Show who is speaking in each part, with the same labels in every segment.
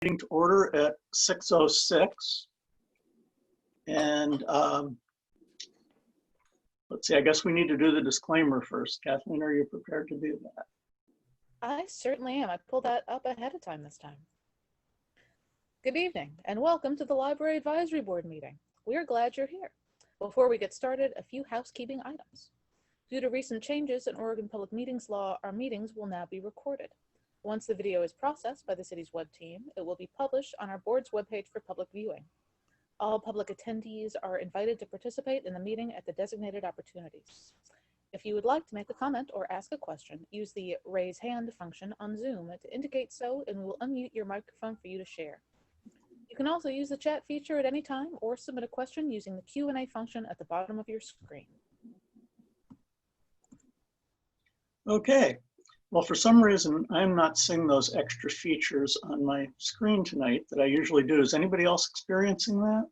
Speaker 1: meeting to order at 6:06. And let's see, I guess we need to do the disclaimer first. Kathleen, are you prepared to do that?
Speaker 2: I certainly am. I pulled that up ahead of time this time. Good evening and welcome to the Library Advisory Board meeting. We are glad you're here. Before we get started, a few housekeeping items. Due to recent changes in Oregon Public Meetings Law, our meetings will now be recorded. Once the video is processed by the city's web team, it will be published on our board's webpage for public viewing. All public attendees are invited to participate in the meeting at the designated opportunities. If you would like to make a comment or ask a question, use the raise hand function on Zoom to indicate so, and we will unmute your microphone for you to share. You can also use the chat feature at any time or submit a question using the Q&A function at the bottom of your screen.
Speaker 1: Okay. Well, for some reason, I'm not seeing those extra features on my screen tonight that I usually do. Is anybody else experiencing that?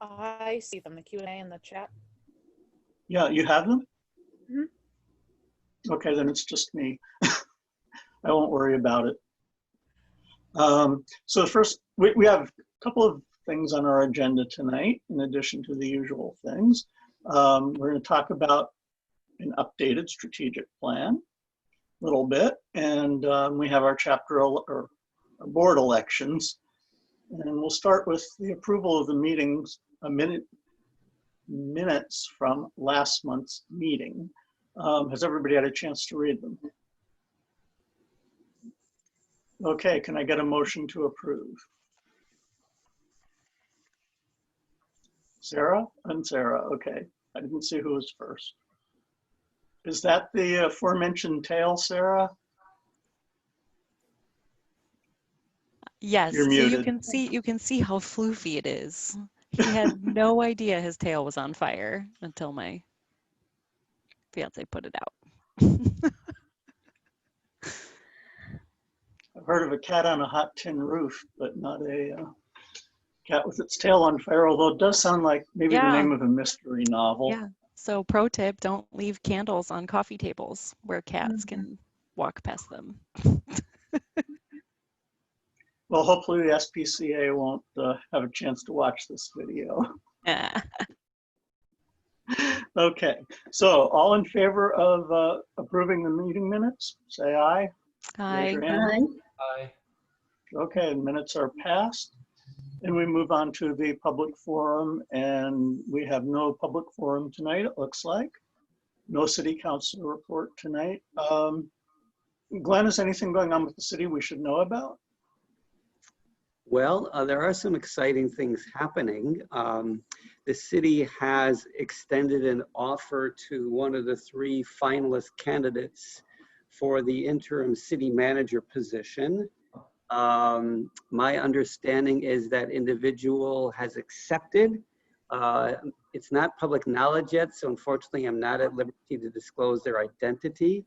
Speaker 2: I see them, the Q&A and the chat.
Speaker 1: Yeah, you have them?
Speaker 2: Mm-hmm.
Speaker 1: Okay, then it's just me. I won't worry about it. So first, we have a couple of things on our agenda tonight, in addition to the usual things. We're going to talk about an updated strategic plan a little bit, and we have our chapter or our board elections, and we'll start with the approval of the meetings, minutes from last month's meeting. Has everybody had a chance to read them? Okay, can I get a motion to approve? Sarah and Sarah, okay. I didn't see who was first. Is that the aforementioned tail, Sarah?
Speaker 3: Yes,
Speaker 1: You're
Speaker 3: so
Speaker 1: muted.
Speaker 3: you can see how floofy it is. He had no idea his tail was on fire until my fiance put it out.
Speaker 1: I've heard of a cat on a hot tin roof, but not a cat with its tail on fire, although it does sound like maybe the name of a mystery novel.
Speaker 3: Yeah, so pro tip, don't leave candles on coffee tables where cats can walk past them.
Speaker 1: Well, hopefully the SPCA won't have a chance to watch this video. Okay, so all in favor of approving the meeting minutes, say aye.
Speaker 3: Aye.
Speaker 4: Aye.
Speaker 1: Okay, minutes are passed. And we move on to the public forum, and we have no public forum tonight, it looks like. No city council report tonight. Glenn, is anything going on with the city we should know about?
Speaker 4: Well, there are some exciting things happening. The city has extended an offer to one of the 3 finalist candidates for the interim city manager position. My understanding is that individual has accepted. It's not public knowledge yet, so unfortunately I'm not at liberty to disclose their identity.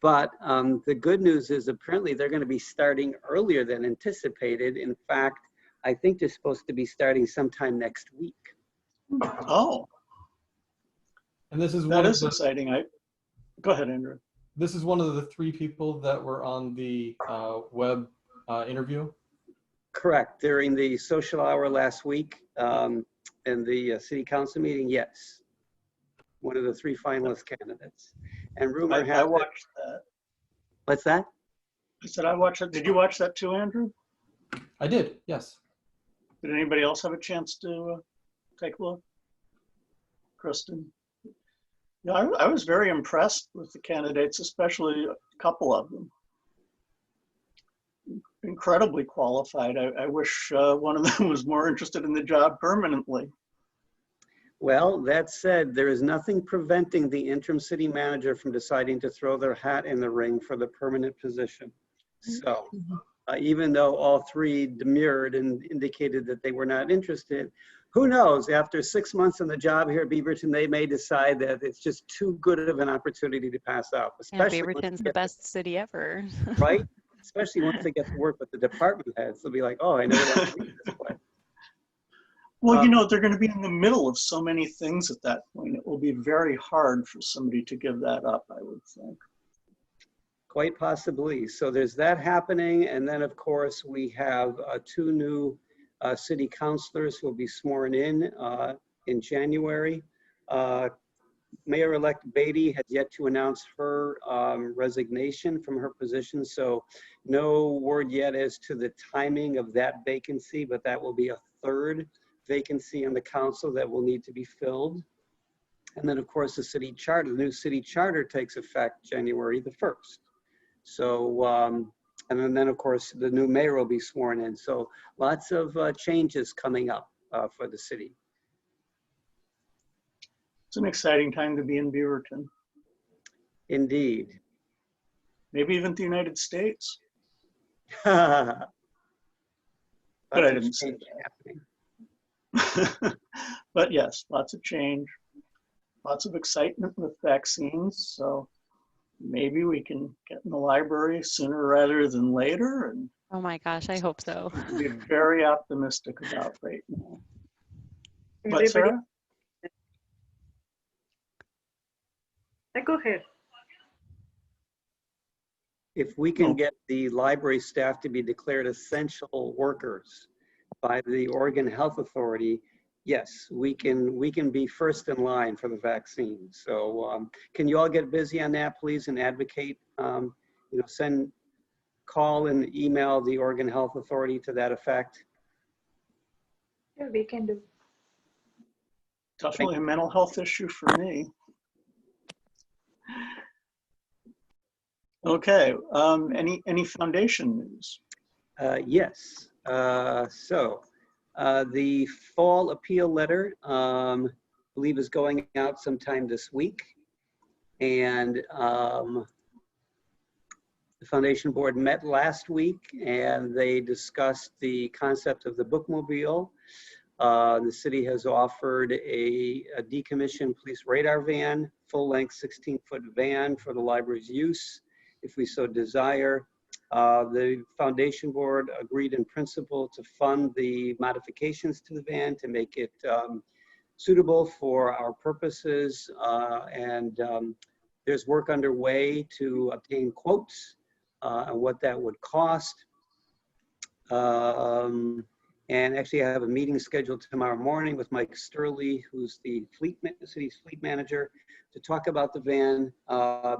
Speaker 4: But the good news is apparently they're going to be starting earlier than anticipated. In fact, I think they're supposed to be starting sometime next week.
Speaker 1: Oh.
Speaker 5: And this is
Speaker 1: that is exciting. Go ahead, Andrew.
Speaker 5: This is one of the 3 people that were on the web interview?
Speaker 4: Correct. During the social hour last week and the city council meeting, yes. One of the 3 finalist candidates. And rumor has
Speaker 1: I watched that.
Speaker 4: What's that?
Speaker 1: I said I watched it. Did you watch that too, Andrew?
Speaker 5: I did, yes.
Speaker 1: Did anybody else have a chance to take a look? Kristin? Yeah, I was very impressed with the candidates, especially a couple of them. Incredibly qualified. I wish one of them was more interested in the job permanently.
Speaker 4: Well, that said, there is nothing preventing the interim city manager from deciding to throw their hat in the ring for the permanent position. So even though all 3 demurred and indicated that they were not interested, who knows, after 6 months on the job here at Beaverton, they may decide that it's just too good of an opportunity to pass up.
Speaker 3: Especially and Beaverton's the best city ever.
Speaker 4: Right? Especially once they get to work with the department heads, they'll be like, oh, I never want to leave this place.
Speaker 1: Well, you know, they're going to be in the middle of so many things at that point. It will be very hard for somebody to give that up, I would think.
Speaker 4: Quite possibly. So there's that happening. And then, of course, we have two new city councilors who will be sworn in January. Mayor-elect Beatty has yet to announce her resignation from her position. So no word yet as to the timing of that vacancy, but that will be a third vacancy on the council that will need to be filled. And then, of course, the city charter, the new city charter takes effect January the 1st. So, and then, of course, the new mayor will be sworn in. So lots of changes coming up for the city.
Speaker 1: It's an exciting time to be in Beaverton.
Speaker 4: Indeed.
Speaker 1: Maybe even the United States.
Speaker 4: But
Speaker 1: But I didn't say that. But yes, lots of change, lots of excitement with vaccines. So maybe we can get in the library sooner rather than later, and
Speaker 3: Oh my gosh, I hope so.
Speaker 1: be very optimistic about right now. What,
Speaker 6: Everybody,
Speaker 1: Sarah?
Speaker 6: go ahead.
Speaker 4: If we can get the library staff to be declared essential workers by the Oregon Health Authority, yes, we can be first in line for the vaccine. So can you all get busy on that, please, and advocate, call and email the Oregon Health Authority to that effect?
Speaker 6: Yeah, we can do.
Speaker 1: Definitely a mental health issue for me. Okay, any foundation news?
Speaker 4: Yes. So the fall appeal letter, I believe, is going out sometime this week. And the foundation board met last week and they discussed the concept of the bookmobile. The city has offered a decommissioned police radar van, full-length 16-foot van for the library's use, if we so desire. The foundation board agreed in principle to fund the modifications to the van to make it suitable for our purposes. There's work underway to obtain quotes on what that would cost. And actually, I have a meeting scheduled tomorrow morning with Mike Sturley, who's the city's fleet manager, to talk about the van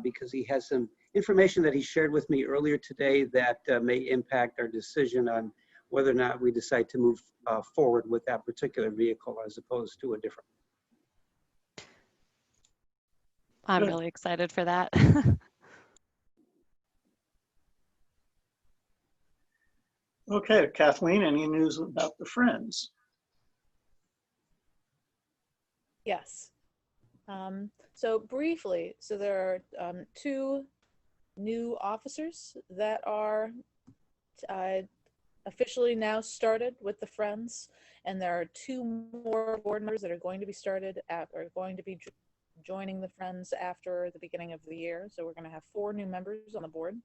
Speaker 4: because he has some information that he shared with me earlier today that may impact our decision on whether or not we decide to move forward with that particular vehicle as opposed to a different.
Speaker 3: I'm really excited for that.
Speaker 1: Okay, Kathleen, any news about the Friends?
Speaker 2: Yes. So briefly, so there are two new officers that are officially now started with the Friends, and there are two more board members that are going to be joining the Friends after the beginning of the year. So we're going to have 4 new members on the board.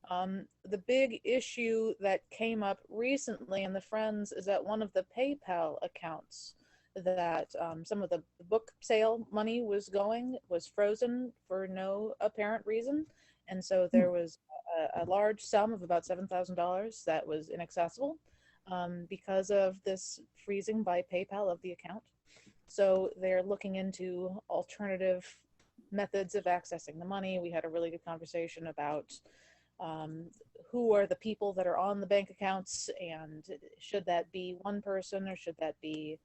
Speaker 2: The big issue that came up recently in the Friends is that one of the PayPal accounts that some of the book sale money was frozen for no apparent reason. And so there was a large sum of about $7,000 that was inaccessible because of this freezing by PayPal of the account. So they're looking into alternative methods of accessing the money. We had a really good conversation about who are the people that are on the bank accounts, and should that be one person or should that be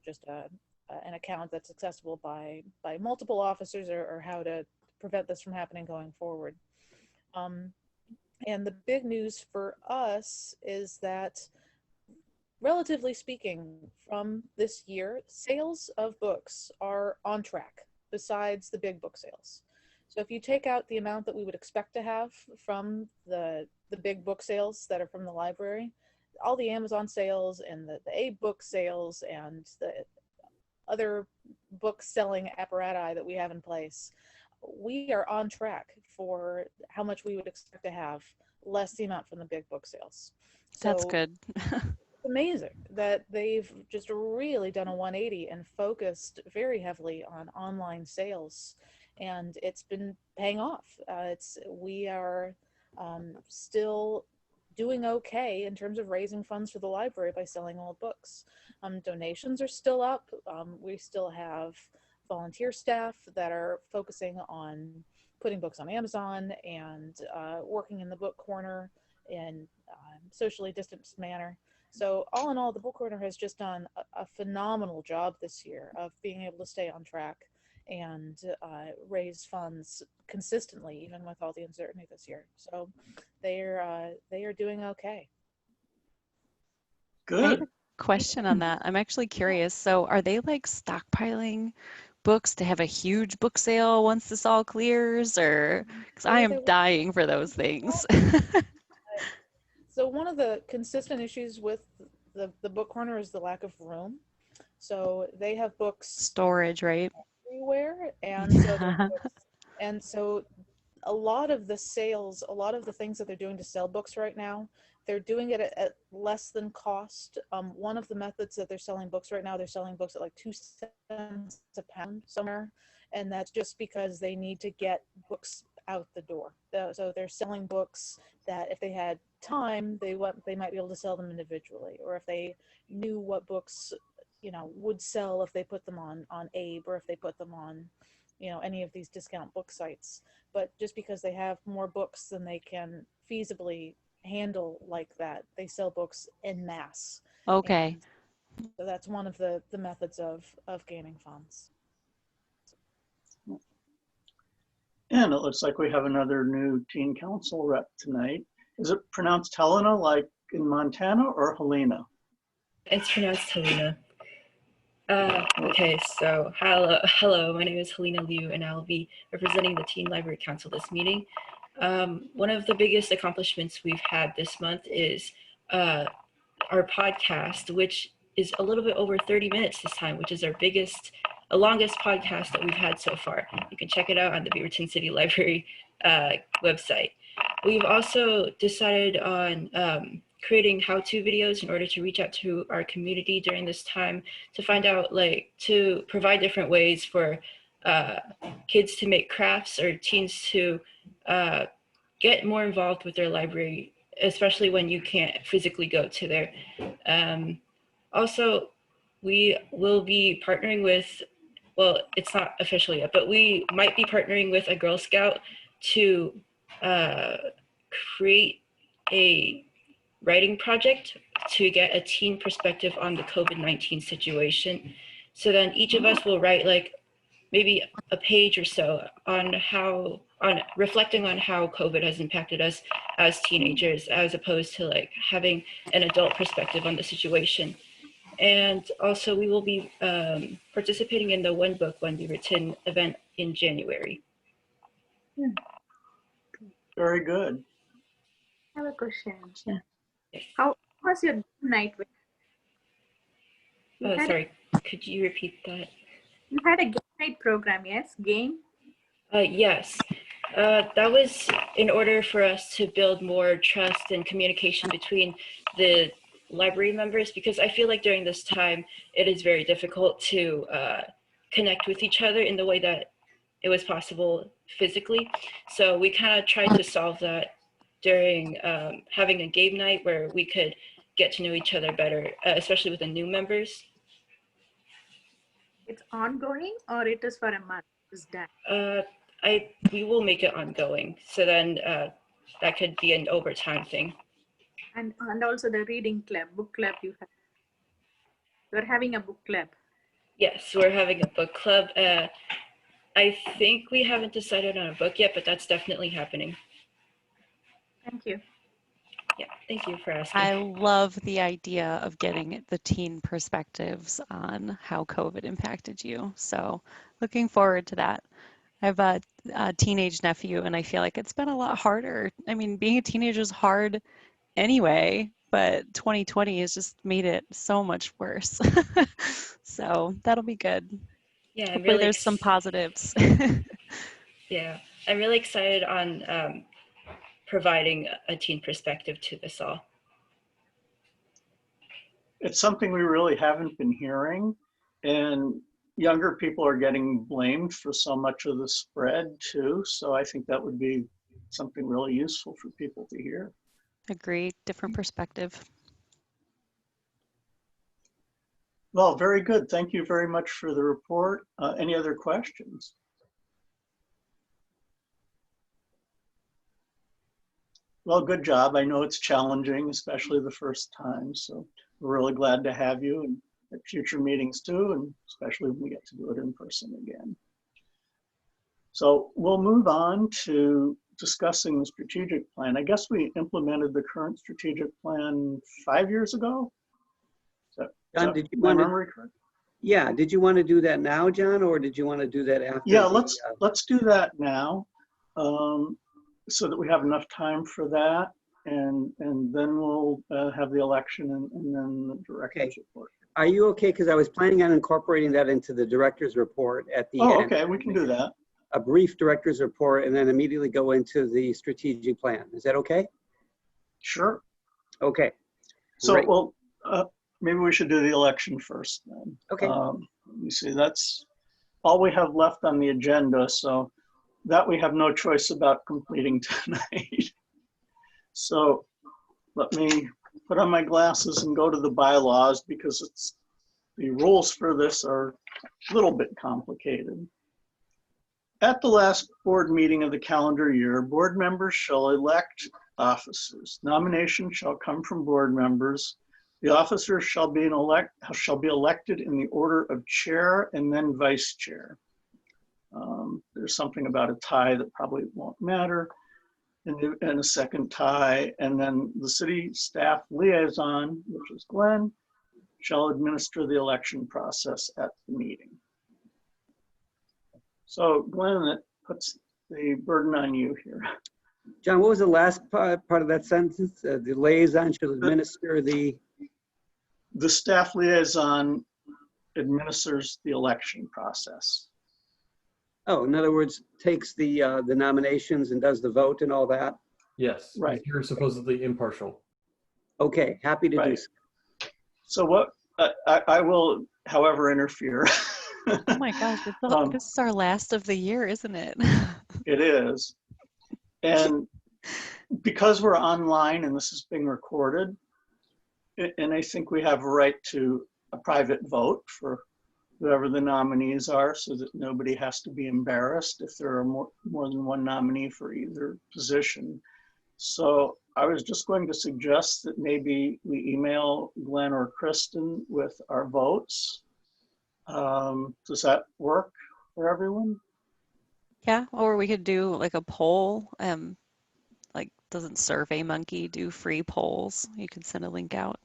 Speaker 2: just an account that's accessible by multiple officers, or how to prevent this from happening going forward. And the big news for us is that, relatively speaking, from this year, sales of books are on track besides the big book sales. So if you take out the amount that we would expect to have from the big book sales that are from the library, all the Amazon sales and the A-book sales and the other book selling apparatus that we have in place, we are on track for how much we would expect to have, less the amount from the big book sales. So
Speaker 3: That's good.
Speaker 2: it's amazing that they've just really done a 180 and focused very heavily on online sales. and it's been paying off. We are still doing okay in terms of raising funds for the library by selling old books. Donations are still up. We still have volunteer staff that are focusing on putting books on Amazon and working in the book corner in socially distanced manner. So all in all, the book corner has just done a phenomenal job this year of being able to stay on track and raise funds consistently, even with all the uncertainty this year. So they are doing okay.
Speaker 3: I have
Speaker 1: Good.
Speaker 3: a question on that. I'm actually curious. So are they like stockpiling books to have a huge book sale once this all clears, or because I am dying for those things?
Speaker 2: So one of the consistent issues with the book corner is the lack of room. So they have books
Speaker 3: Storage, right?
Speaker 2: everywhere, and so a lot of the sales, a lot of the things that they're doing to sell books right now, they're doing it at less than cost. One of the methods that they're selling books right now, they're selling books at like 2 cents a pound somewhere, and that's just because they need to get books out the door. So they're selling books that if they had time, they might be able to sell them individually, or if they knew what books would sell if they put them on Abe, or if they put them on any of these discount book sites. But just because they have more books than they can feasibly handle like that, they sell books en masse.
Speaker 3: Okay.
Speaker 2: And so that's one of the methods of gaining funds.
Speaker 1: And it looks like we have another new teen council rep tonight. Is it pronounced Helena like in Montana, or Helena?
Speaker 7: It's pronounced Helena. Okay, so hello, my name is Helena Lieu, and I'll be representing the Teen Library Council this meeting. One of the biggest accomplishments we've had this month is our podcast, which is a little bit over 30 minutes this time, which is our longest podcast that we've had so far. You can check it out on the Beaverton City Library website. We've also decided on creating how-to videos in order to reach out to our community during this time, to find out, to provide different ways for kids to make crafts, or teens to get more involved with their library, especially when you can't physically go to there. Also, we will be partnering with, well, it's not official yet, but we might be partnering with a Girl Scout to create a writing project to get a teen perspective on the COVID-19 situation. So then each of us will write maybe a page or so on reflecting on how COVID has impacted us as teenagers, as opposed to having an adult perspective on the situation. And also we will be participating in the One Book, One Beaverton event in January.
Speaker 1: Very good.
Speaker 6: I have a question.
Speaker 7: Yeah.
Speaker 6: How was your night?
Speaker 7: Sorry, could you repeat that?
Speaker 6: You had a game night program, yes? Game?
Speaker 7: Yes. That was in order for us to build more trust and communication between the library members, because I feel like during this time, it is very difficult to connect with each other in the way that it was possible physically. So we kind of tried to solve that during having a game night where we could get to know each other better, especially with the new members.
Speaker 6: It's ongoing, or it is for a month? It's done.
Speaker 7: We will make it ongoing. So then that could be an overtime thing.
Speaker 6: And also the reading club, book club you have. You're having a book club.
Speaker 7: Yes, we're having a book club. I think we haven't decided on a book yet, but that's definitely happening.
Speaker 6: Thank you.
Speaker 7: Yeah, thank you for asking.
Speaker 3: I love the idea of getting the teen perspectives on how COVID impacted you. So looking forward to that. I have a teenage nephew, and I feel like it's been a lot harder. I mean, being a teenager is hard anyway, but 2020 has just made it so much worse. So that'll be good.
Speaker 7: Yeah,
Speaker 3: hopefully there's some positives.
Speaker 7: Yeah, I'm really excited on providing a teen perspective to this all.
Speaker 1: It's something we really haven't been hearing. And younger people are getting blamed for so much of the spread too. So I think that would be something really useful for people to hear.
Speaker 3: Agreed. Different perspective.
Speaker 1: Well, very good. Thank you very much for the report. Any other questions? Well, good job. I know it's challenging, especially the first time. So we're really glad to have you and at future meetings too, and especially when we get to do it in person again. So we'll move on to discussing the strategic plan. I guess we implemented the current strategic plan 5 years ago.
Speaker 4: John, did you
Speaker 1: my
Speaker 4: want to?
Speaker 1: memory correct?
Speaker 4: Yeah, did you want to do that now, John, or did you want to do that after?
Speaker 1: Yeah, let's do that now, so that we have enough time for that, and then we'll have the election and then the director's report.
Speaker 4: Are you okay? Because I was planning on incorporating that into the director's report at the
Speaker 1: Oh,
Speaker 4: end.
Speaker 1: okay, we can do that.
Speaker 4: A brief director's report and then immediately go into the strategic plan. Is that okay?
Speaker 1: Sure.
Speaker 4: Okay.
Speaker 1: So,
Speaker 4: Great.
Speaker 1: well, maybe we should do the election first then.
Speaker 4: Okay.
Speaker 1: Let me see, that's all we have left on the agenda, so that we have no choice about completing tonight. So let me put on my glasses and go to the bylaws because the rules for this are a little bit complicated. At the last board meeting of the calendar year, board members shall elect officers. Nominations shall come from board members. The officers shall be elected in the order of chair and then vice chair. There's something about a tie that probably won't matter, and a second tie. And then the city staff liaison, which is Glenn, shall administer the election process at the meeting. So Glenn, that puts the burden on you here.
Speaker 4: John, what was the last part of that sentence? The liaison should administer the...
Speaker 1: The staff liaison administers the election process.
Speaker 4: Oh, in other words, takes the nominations and does the vote and all that?
Speaker 5: Yes.
Speaker 1: Right.
Speaker 5: You're supposedly impartial.
Speaker 4: Okay, happy to do
Speaker 1: Right.
Speaker 4: so.
Speaker 1: So what I will, however, interfere.
Speaker 3: Oh my gosh, this is our last of the year, isn't it?
Speaker 1: It is. And because we're online and this is being recorded, and I think we have a right to a private vote for whoever the nominees are so that nobody has to be embarrassed if there are more than one nominee for either position. So I was just going to suggest that maybe we email Glenn or Kristin with our votes. Does that work for everyone?
Speaker 3: Yeah, or we could do like a poll. Like, doesn't SurveyMonkey do free polls? You can send a link out.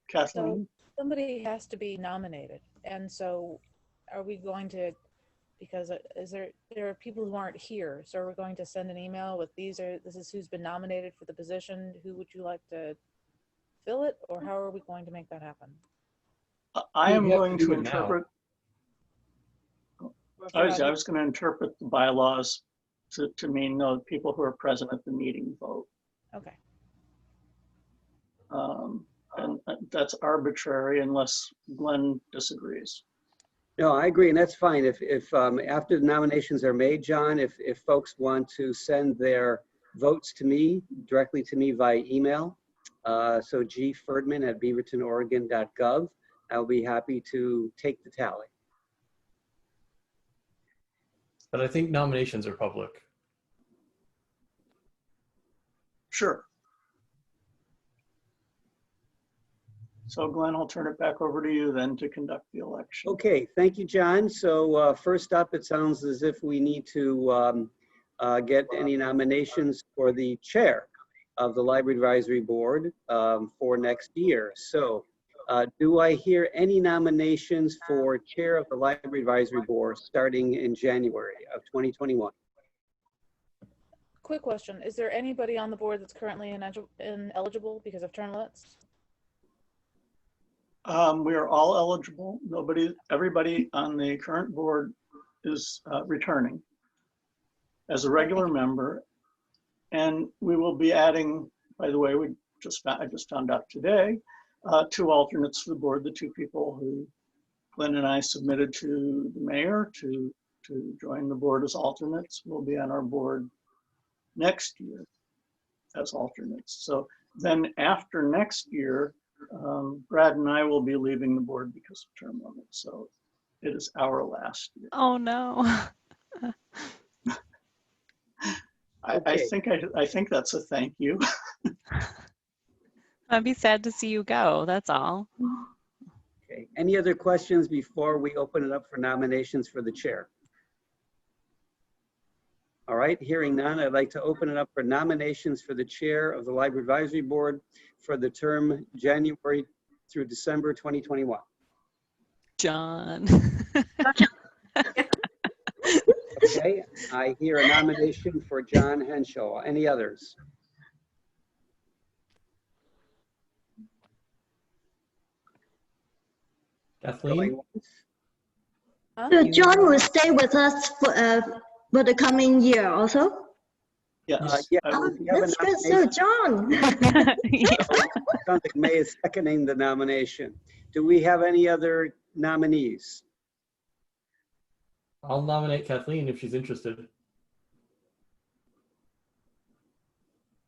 Speaker 1: Kathleen?
Speaker 2: So somebody has to be nominated. And so are we going to, because there are people who aren't here, so are we going to send an email with this is who's been nominated for the position, who would you like to fill it, or how are we going to make that happen?
Speaker 1: I am
Speaker 5: You have
Speaker 1: going
Speaker 5: to
Speaker 1: to
Speaker 5: do it now.
Speaker 1: interpret, I was going to interpret the bylaws to mean no people who are present at the meeting vote.
Speaker 2: Okay.
Speaker 1: And that's arbitrary unless Glenn disagrees.
Speaker 4: No, I agree, and that's fine. If after the nominations are made, John, if folks want to send their votes to me, directly to me via email, so gferdman@beavertonoregon.gov, I'll be happy to take the tally.
Speaker 5: But I think nominations are public.
Speaker 1: Sure. So Glenn, I'll turn it back over to you then to conduct the election.
Speaker 4: Okay, thank you, John. So first up, it sounds as if we need to get any nominations for the chair of the Library Advisory Board for next year. So do I hear any nominations for chair of the Library Advisory Board starting in January of 2021?
Speaker 2: Quick question. Is there anybody on the board that's currently ineligible because of term limits?
Speaker 1: We are all eligible. Everybody on the current board is returning as a regular member. And we will be adding, by the way, I just found out today, 2 alternates for the board, the 2 people who Glenn and I submitted to the mayor to join the board as alternates. Will be on our board next year as alternates. So then after next year, Brad and I will be leaving the board because of term limits. So it is our last year.
Speaker 3: Oh no.
Speaker 1: I think that's a thank you.
Speaker 3: I'd be sad to see you go, that's all.
Speaker 4: Okay, any other questions before we open it up for nominations for the chair? All right, hearing none, I'd like to open it up for nominations for the chair of the Library Advisory Board for the term January through December 2021.
Speaker 3: John.
Speaker 4: Okay, I hear a nomination for John Henshell. Any others?
Speaker 5: Kathleen?
Speaker 4: Going once?
Speaker 2: Huh?
Speaker 8: John will stay with us for the coming year also.
Speaker 1: Yes.
Speaker 4: Yeah,
Speaker 1: I will-
Speaker 4: we have a
Speaker 8: That's good. So John.
Speaker 3: Yeah.
Speaker 4: Sounds like May is seconding the nomination. Do we have any other nominees?
Speaker 5: I'll nominate Kathleen if she's interested.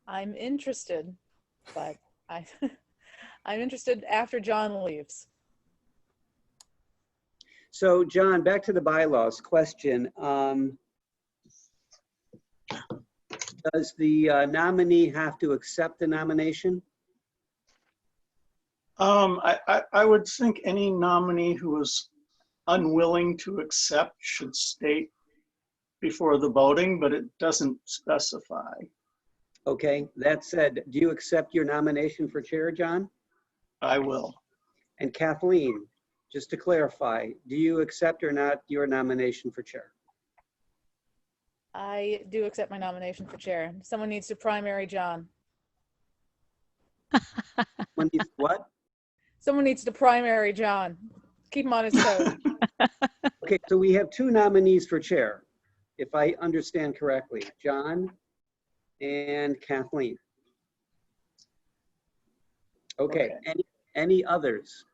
Speaker 2: I'm interested, but I'm interested after John leaves.
Speaker 4: So John, back to the bylaws question. Does the nominee have to accept the nomination?
Speaker 1: I would think any nominee who is unwilling to accept should state before the voting, but it doesn't specify.
Speaker 4: Okay, that said, do you accept your nomination for chair, John?
Speaker 1: I will.
Speaker 4: And Kathleen, just to clarify, do you accept or not your nomination for chair?
Speaker 2: I do accept my nomination for chair. Someone needs to primary John.
Speaker 4: When he's what?
Speaker 2: Someone needs to primary John. Keep him on his toes.
Speaker 4: Okay, so we have two nominees for chair, if I understand correctly, John and Kathleen. Okay, any others?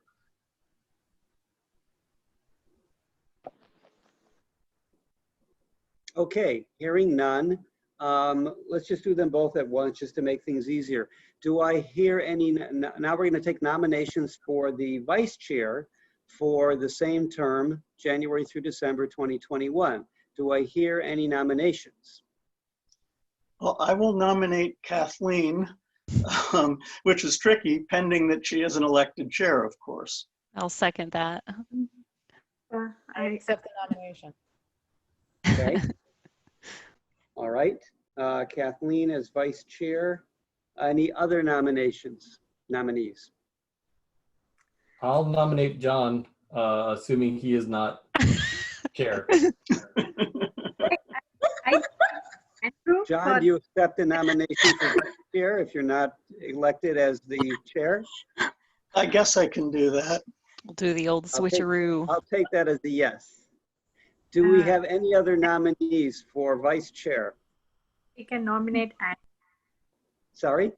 Speaker 4: Okay, hearing none, let's just do them both at once just to make things easier. Do I hear any, now we're going to take nominations for the vice chair for the same term, January through December 2021. Do I hear any nominations?
Speaker 1: Well, I will nominate Kathleen, which is tricky, pending that she is an elected chair, of course.
Speaker 3: I'll second that.
Speaker 2: I accept the nomination.
Speaker 4: Okay. All right. Kathleen as vice chair. Any other nominees?
Speaker 5: I'll nominate John, assuming he is not chair.
Speaker 6: Andrew,
Speaker 4: John, do you accept the nomination for vice chair if you're not elected as the chair?
Speaker 1: I guess I can do that.
Speaker 3: We'll do the old switcheroo.
Speaker 4: I'll take that as a yes. Do we have any other nominees for vice chair?
Speaker 6: you can nominate
Speaker 4: Sorry?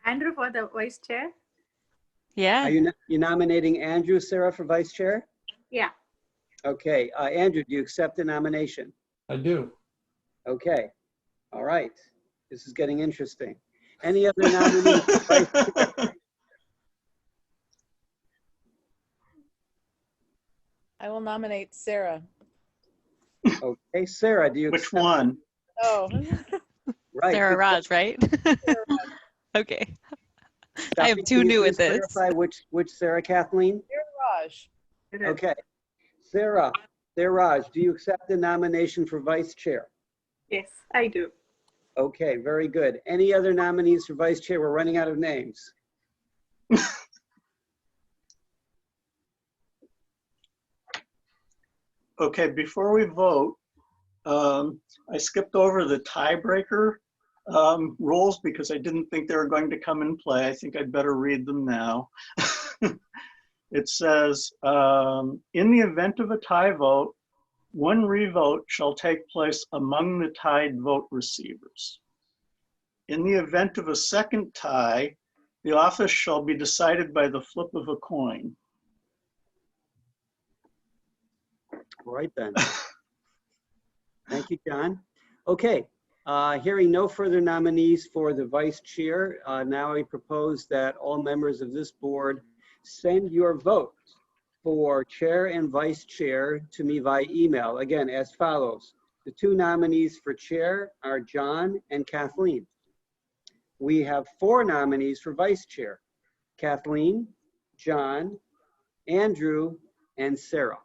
Speaker 6: Andrew for the vice chair.
Speaker 3: Yeah.
Speaker 4: Are you nominating Andrew, Sarah, for vice chair?
Speaker 6: Yeah.
Speaker 4: Okay. Andrew, do you accept the nomination?
Speaker 5: I do.
Speaker 4: Okay. All right. This is getting interesting. Any other nominees for vice chair?
Speaker 2: I will nominate Sarah.
Speaker 4: Okay. Sarah, do you
Speaker 1: Which
Speaker 4: accept?
Speaker 1: one?
Speaker 2: Oh,
Speaker 4: Right.
Speaker 3: Sara Raj, right? Okay. I have
Speaker 4: Kathleen,
Speaker 3: two
Speaker 4: can you
Speaker 3: new
Speaker 4: please
Speaker 3: at this.
Speaker 4: clarify which Sarah, Kathleen?
Speaker 2: Raj.
Speaker 4: Okay. Sarah Raj, do you accept the nomination for vice chair?
Speaker 6: Yes, I do.
Speaker 4: Okay, very good. Any other nominees for vice chair? We're running out of names.
Speaker 1: Okay, before we vote, I skipped over the tiebreaker rules because I didn't think they were going to come in play. I think I'd better read them now. It says, in the event of a tie vote, one revote shall take place among the tied vote receivers. In the event of a second tie, the office shall be decided by the flip of a coin.
Speaker 4: All right then. Thank you, John. Okay, hearing no further nominees for the vice chair, now I propose that all members of this board send your vote for chair and vice chair to me via email. Again, as follows. The two nominees for chair are John and Kathleen. We have 4 nominees for vice chair: Kathleen, John, Andrew, and Sarah.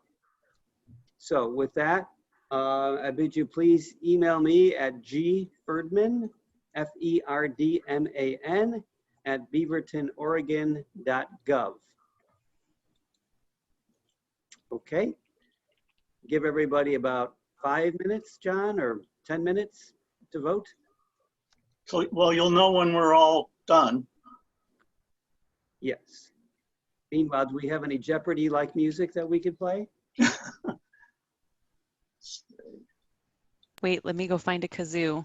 Speaker 4: So with that, I bid you please email me at gferdman, F-E-R-D-M-A-N, at beavertonoregon.gov. Okay. Give everybody about 5 minutes, John, or 10 minutes to vote.
Speaker 1: So, well, you'll know when we're all done.
Speaker 4: Yes. Meanwhile, do we have any Jeopardy-like music that we could play?
Speaker 3: Wait, let me go find a kazoo.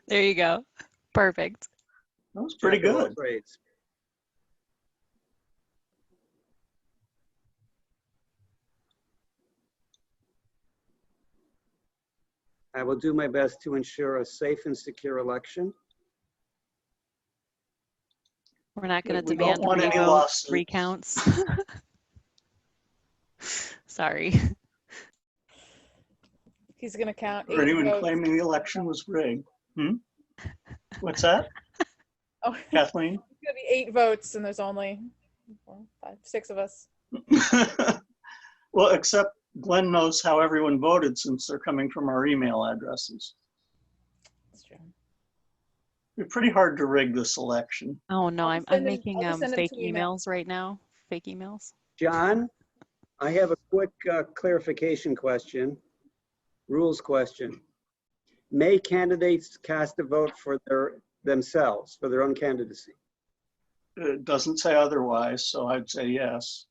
Speaker 3: There you go. Perfect.
Speaker 1: That was pretty
Speaker 4: Jack of all
Speaker 1: good.
Speaker 4: trades. I will do my best to ensure a safe and secure election.
Speaker 3: We're not going to
Speaker 1: We don't
Speaker 3: demand
Speaker 1: want any
Speaker 3: revotes,
Speaker 1: lawsuits.
Speaker 3: recounts. Sorry.
Speaker 2: He's going to count
Speaker 1: For
Speaker 2: 8
Speaker 1: anyone
Speaker 2: votes.
Speaker 1: claiming the election was rigged. What's that,
Speaker 2: Oh,
Speaker 1: Kathleen?
Speaker 2: it's going to be 8 votes, and there's only 4, 5, 6 of us.
Speaker 1: Well, except Glenn knows how everyone voted since they're coming from our email addresses.
Speaker 2: That's true.
Speaker 1: It'd be pretty hard to rig this election.
Speaker 3: Oh no,
Speaker 2: I'll
Speaker 3: I'm
Speaker 2: send him-
Speaker 3: making
Speaker 2: I'll just send him
Speaker 3: fake
Speaker 2: 2 emails.
Speaker 3: emails right now. Fake emails.
Speaker 4: John, I have a quick clarification question, rules question. May candidates cast a vote for themselves, for their own candidacy?
Speaker 1: It doesn't say otherwise, so I'd say yes.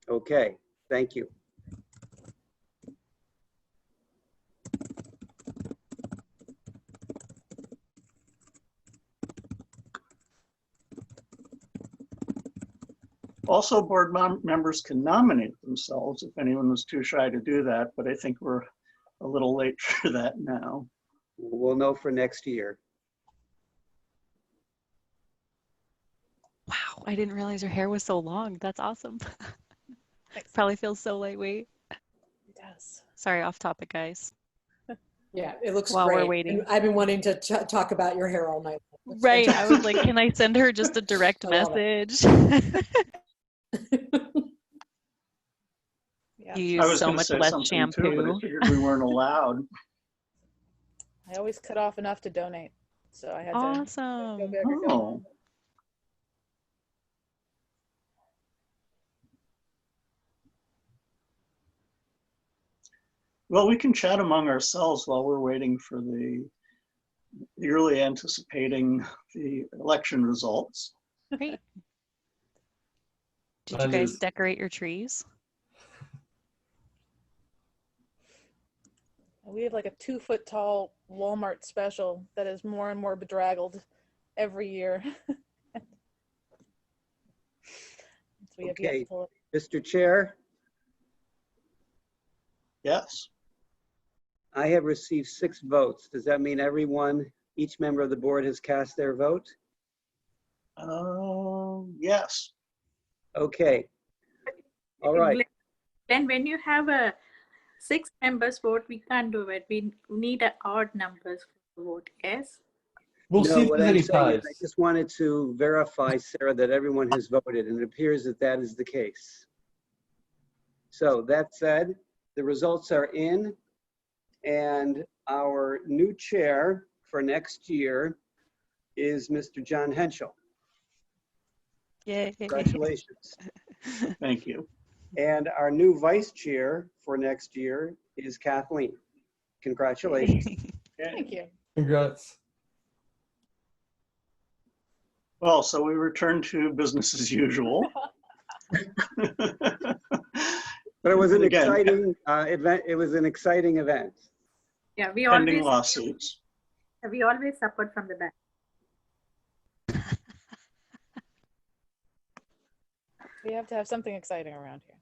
Speaker 4: Okay, thank you.
Speaker 1: Also, board members can nominate themselves if anyone was too shy to do that, but I think we're a little late for that now.
Speaker 4: We'll know for next year.
Speaker 3: Wow, I didn't realize your hair was so long. That's awesome.
Speaker 2: Thanks.
Speaker 3: Probably feels so lightweight.
Speaker 2: It does.
Speaker 3: Sorry, off topic, guys.
Speaker 9: Yeah, it looks
Speaker 3: While
Speaker 9: great.
Speaker 3: we're waiting.
Speaker 9: And I've been wanting to talk about your hair all night. It's
Speaker 3: Right, I was
Speaker 9: fantastic.
Speaker 3: like, can I send her just a direct
Speaker 9: I love it.
Speaker 3: message?
Speaker 2: Yeah.
Speaker 3: You
Speaker 1: I
Speaker 3: use
Speaker 1: was
Speaker 3: so
Speaker 1: going to
Speaker 3: much
Speaker 1: say
Speaker 3: less
Speaker 1: something too, but I
Speaker 3: shampoo.
Speaker 1: figured we weren't allowed.
Speaker 2: I always cut off enough to donate, so I had to go
Speaker 3: Awesome.
Speaker 2: big or go
Speaker 1: Oh.
Speaker 2: home.
Speaker 1: Well, we can chat among ourselves while we're waiting for the eagerly anticipating the election results.
Speaker 3: Great. Did you
Speaker 5: That
Speaker 3: guys
Speaker 5: is-
Speaker 3: decorate your trees?
Speaker 2: We have like a 2-foot tall Walmart special that is more and more bedraggled every year. So we have yet
Speaker 4: Okay.
Speaker 2: to pull it.
Speaker 4: Mr. Chair,
Speaker 1: Yes.
Speaker 4: I have received 6 votes. Does that mean each member of the board has cast their vote?
Speaker 1: Yes.
Speaker 4: Okay. All right.
Speaker 6: Then when you have a 6 members vote, we can't do it. We need a odd numbers for the vote. Yes.
Speaker 5: We'll
Speaker 4: No,
Speaker 5: see if
Speaker 4: what
Speaker 5: there's
Speaker 4: I'm
Speaker 5: any
Speaker 4: saying is
Speaker 5: ties.
Speaker 4: I just wanted to verify, Sarah, that everyone has voted, and it appears that that is the case. So that said, the results are in, and our new chair for next year is Mr. John Henshell.
Speaker 3: Yay.
Speaker 4: Congratulations.
Speaker 1: Thank you.
Speaker 4: And our new vice chair for next year is Kathleen. Congratulations.
Speaker 1: Okay.
Speaker 2: Thank you.
Speaker 5: Congrats.
Speaker 1: Well, so we return to business as usual.
Speaker 4: But it was an
Speaker 1: Again,
Speaker 4: exciting event. It was an exciting event.
Speaker 6: Yeah, we
Speaker 1: pending
Speaker 6: always
Speaker 1: lawsuits.
Speaker 6: we always support from the back.
Speaker 2: We have to have something exciting around here.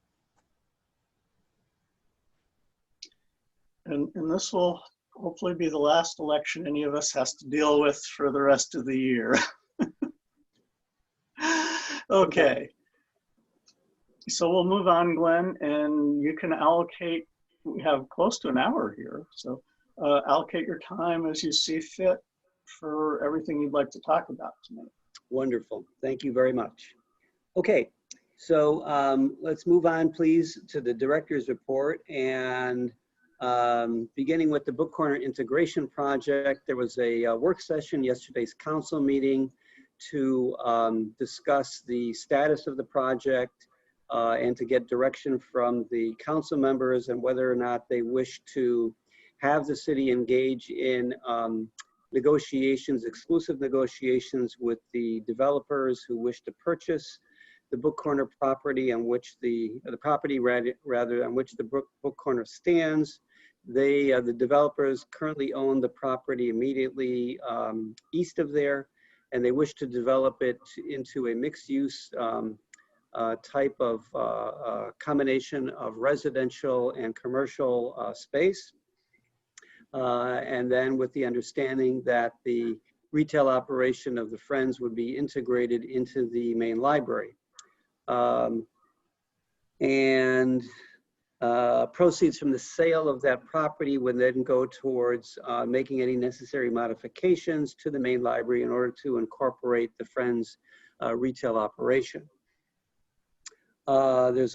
Speaker 1: And this will hopefully be the last election any of us has to deal with for the rest of the year. Okay. So we'll move on, Glenn, and you can allocate, we have close to an hour here, so allocate your time as you see fit for everything you'd like to talk about tonight.
Speaker 4: Wonderful. Thank you very much. Okay, so let's move on, please, to the director's report. And beginning with the Book Corner Integration Project, there was a work session, yesterday's council meeting, to discuss the status of the project and to get direction from the council members and whether or not they wish to have the city engage in negotiations, exclusive negotiations with the developers who wish to purchase the Book Corner property on which the property rather on which the Book Corner stands. They, the developers currently own the property immediately east of there, and they wish to develop it into a mixed-use type of combination of residential and commercial space. And then with the understanding that the retail operation of the Friends would be integrated into the main library. Proceeds from the sale of that property would then go towards making any necessary modifications to the main library in order to incorporate the Friends retail operation. There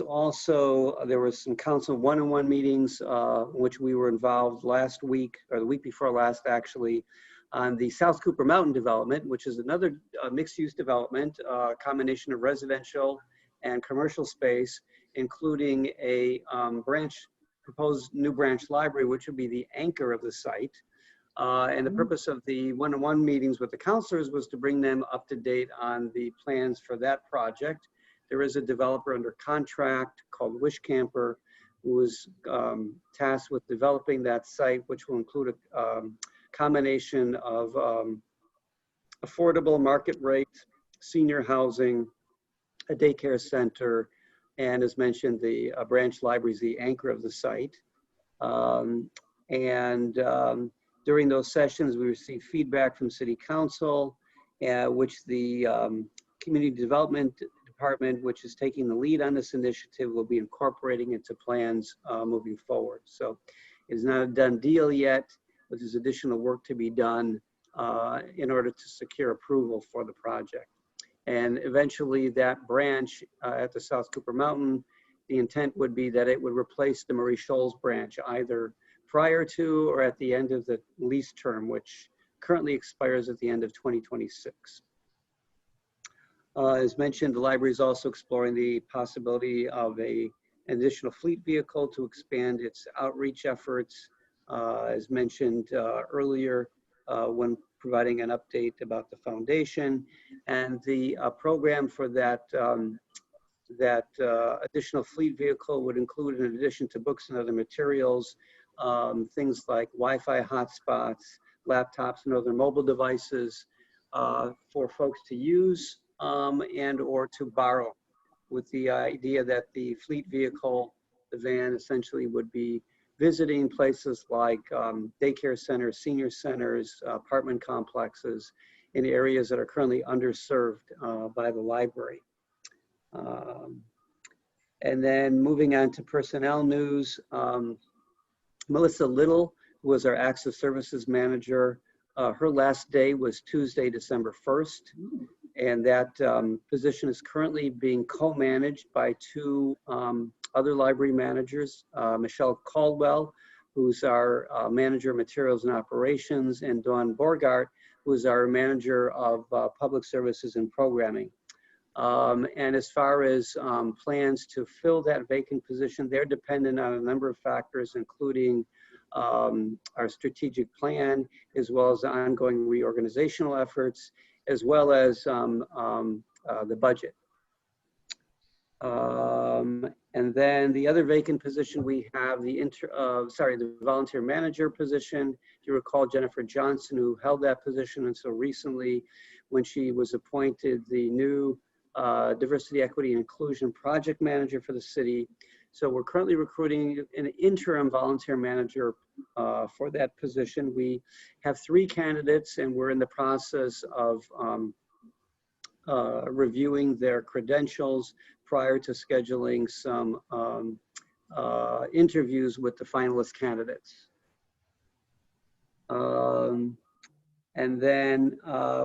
Speaker 4: was some council one-on-one meetings in which we were involved last week, or the week before last actually, on the South Cooper Mountain development, which is another mixed-use development, combination of residential and commercial space, including a proposed new branch library, which would be the anchor of the site. And the purpose of the one-on-one meetings with the councilors was to bring them up to date on the plans for that project. There is a developer under contract called Wish Camper who is tasked with developing that site, which will include a combination of affordable market rate, senior housing, a daycare center, and as mentioned, the branch library is the anchor of the site. During those sessions, we received feedback from City Council, which the Community Development Department, which is taking the lead on this initiative, will be incorporating into plans moving forward. So it's not a done deal yet, but there's additional work to be done in order to secure approval for the project. And eventually that branch at the South Cooper Mountain, the intent would be that it would replace the Marie Scholes branch either prior to or at the end of the lease term, which currently expires at the end of 2026. As mentioned, the library is also exploring the possibility of an additional fleet vehicle to expand its outreach efforts, as mentioned earlier when providing an update about the foundation. And the program for that, additional fleet vehicle would include, in addition to books and other materials, things like Wi-Fi hotspots, laptops, and other mobile devices for folks to use and or to borrow, with the idea that the fleet vehicle, the van, essentially would be visiting places like daycare centers, senior centers, apartment complexes in areas that are currently underserved by the library. And then moving on to personnel news, Melissa Little, who was our Access Services Manager, her last day was Tuesday, December 1st. And that position is currently being co-managed by two other library managers, Michelle Caldwell, who's our Manager of Materials and Operations, and Dawn Borgart, who's our Manager of Public Services and Programming. And as far as plans to fill that vacant position, they're dependent on a number of factors, including our strategic plan, as well as ongoing reorganizational efforts, as well as the budget. And then the other vacant position we have, the volunteer manager position. If you recall, Jennifer Johnson, who held that position until recently, when she was appointed the new Diversity, Equity, and Inclusion Project Manager for the city. So we're currently recruiting an interim volunteer manager for that position. We have 3 candidates, and we're in the process of reviewing their credentials prior to scheduling some interviews with the finalist candidates. And then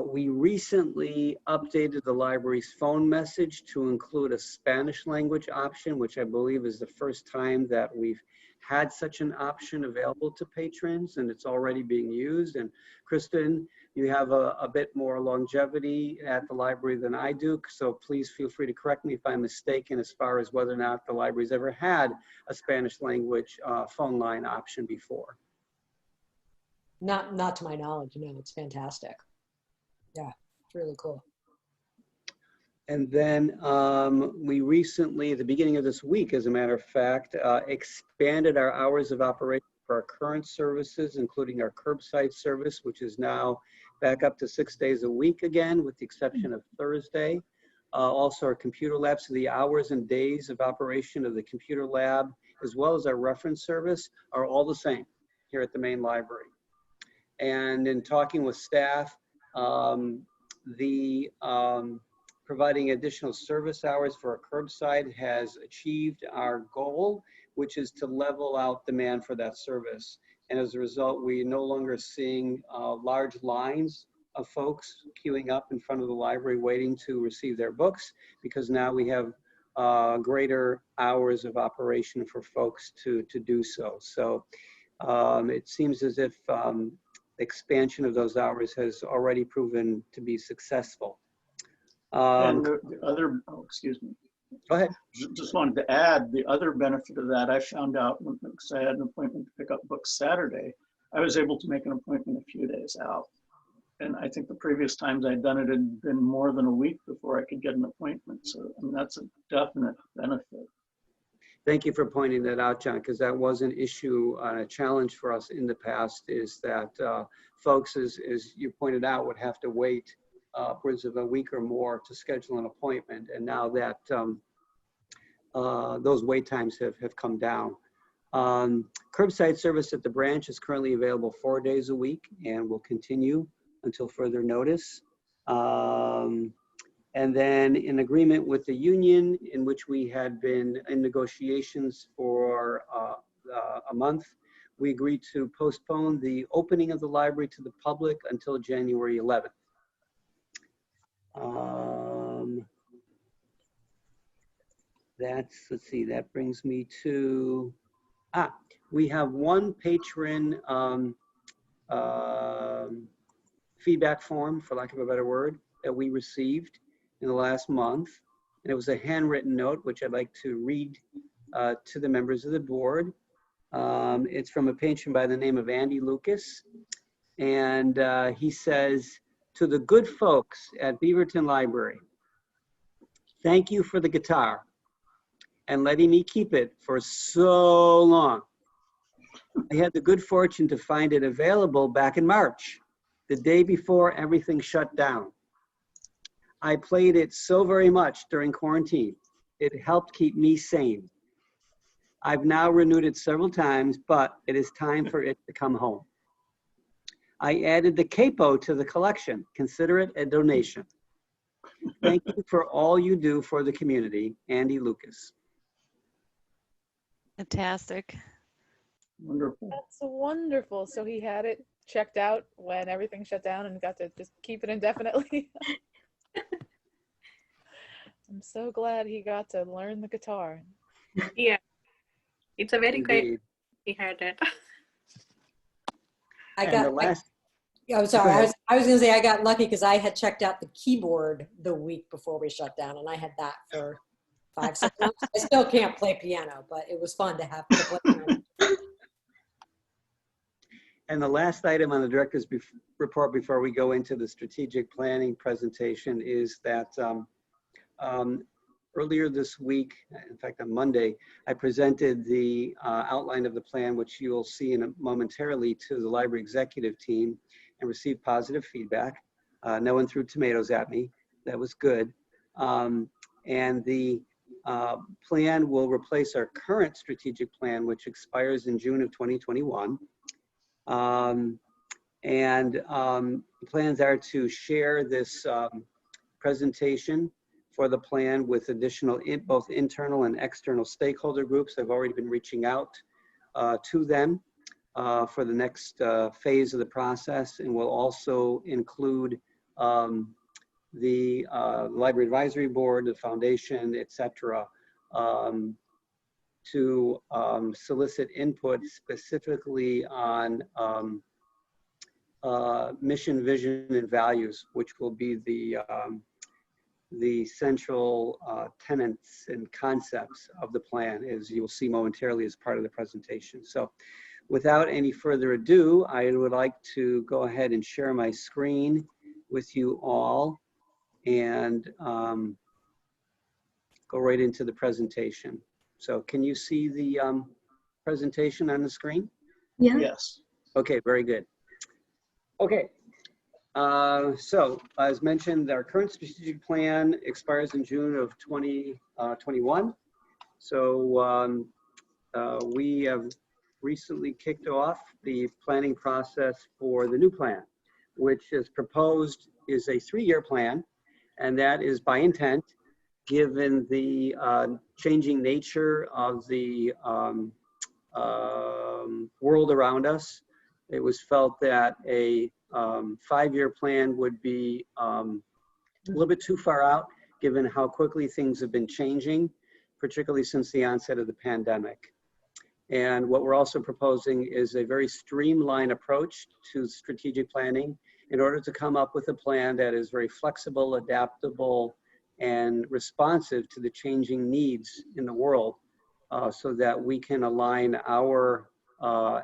Speaker 4: we recently updated the library's phone message to include a Spanish language option, which I believe is the first time that we've had such an option available to patrons, and it's already being used. And Kristin, you have a bit more longevity at the library than I do, so please feel free to correct me if I'm mistaken as far as whether or not the library's ever had a Spanish language phone line option before.
Speaker 9: Not to my knowledge, no, it's fantastic. Yeah, it's really cool.
Speaker 4: And then we recently, at the beginning of this week, as a matter of fact, expanded our hours of operation for our current services, including our curbside service, which is now back up to 6 days a week again, with the exception of Thursday. Also our computer lab, so the hours and days of operation of the computer lab, as well as our reference service, are all the same here at the main library. And in talking with staff, providing additional service hours for our curbside has achieved our goal, which is to level out demand for that service. And as a result, we're no longer seeing large lines of folks queuing up in front of the library waiting to receive their books, because now we have greater hours of operation for folks to do so. So it seems as if expansion of those hours has already proven to be successful.
Speaker 1: And the other, oh, excuse me.
Speaker 4: Go ahead.
Speaker 1: Just wanted to add the other benefit of that. I found out when I had an appointment to pick up books Saturday, I was able to make an appointment a few days out. And I think the previous times I'd done it had been more than a week before I could get an appointment. So I mean, that's a definite benefit.
Speaker 4: Thank you for pointing that out, John, because that was an issue, a challenge for us in the past, is that folks, as you pointed out, would have to wait upwards of a week or more to schedule an appointment. And now that those wait times have come down. Curbside service at the branch is currently available 4 days a week and will continue until further notice. And then in agreement with the union, in which we had been in negotiations for a month, we agreed to postpone the opening of the library to the public until January 11th. Let's see, that brings me to, we have one patron feedback form, for lack of a better word, that we received in the last month. And it was a handwritten note, which I'd like to read to the members of the board. It's from a patron by the name of Andy Lucas. And he says, "To the good folks at Beaverton Library, thank you for the guitar and letting me keep it for so long. I had the good fortune to find it available back in March, the day before everything shut down. I played it so very much during quarantine. It helped keep me sane. I've now renewed it several times, but it is time for it to come home. I added the capo to the collection. Consider it a donation. Thank you for all you do for the community, Andy Lucas."
Speaker 3: Fantastic.
Speaker 1: Wonderful.
Speaker 2: That's wonderful. So he had it checked out when everything shut down and got to just keep it indefinitely. I'm so glad he got to learn the guitar.
Speaker 6: Yeah, it's a very great.
Speaker 4: Indeed.
Speaker 6: He had it.
Speaker 9: I'm sorry. I was going to say I got lucky because I had checked out the keyboard the week before we shut down, and I had that for 5, 6 months. I still can't play piano, but it was fun to have to play piano.
Speaker 4: And the last item on the director's report before we go into the strategic planning presentation is that earlier this week, in fact on Monday, I presented the outline of the plan, which you will see momentarily, to the library executive team, and received positive feedback. No one threw tomatoes at me. That was good. And the plan will replace our current strategic plan, which expires in June of 2021. The plans are to share this presentation for the plan with additional both internal and external stakeholder groups. I've already been reaching out to them for the next phase of the process, and will also include the Library Advisory Board, the foundation, etc., to solicit input specifically on mission, vision, and values, which will be the central tenets and concepts of the plan, as you will see momentarily as part of the presentation. So without any further ado, I would like to go ahead and share my screen with you all and go right into the presentation. So can you see the presentation on the screen?
Speaker 8: Yeah.
Speaker 1: Yes.
Speaker 4: Okay, very good. Okay, so as mentioned, our current strategic plan expires in June of 2021. So we have recently kicked off the planning process for the new plan, which is proposed is a 3-year plan, and that is by intent, given the changing nature of the world around us. It was felt that a 5-year plan would be a little bit too far out, given how quickly things have been changing, particularly since the onset of the pandemic. And what we're also proposing is a very streamlined approach to strategic planning in order to come up with a plan that is very flexible, adaptable, and responsive to the changing needs in the world, so that we can align our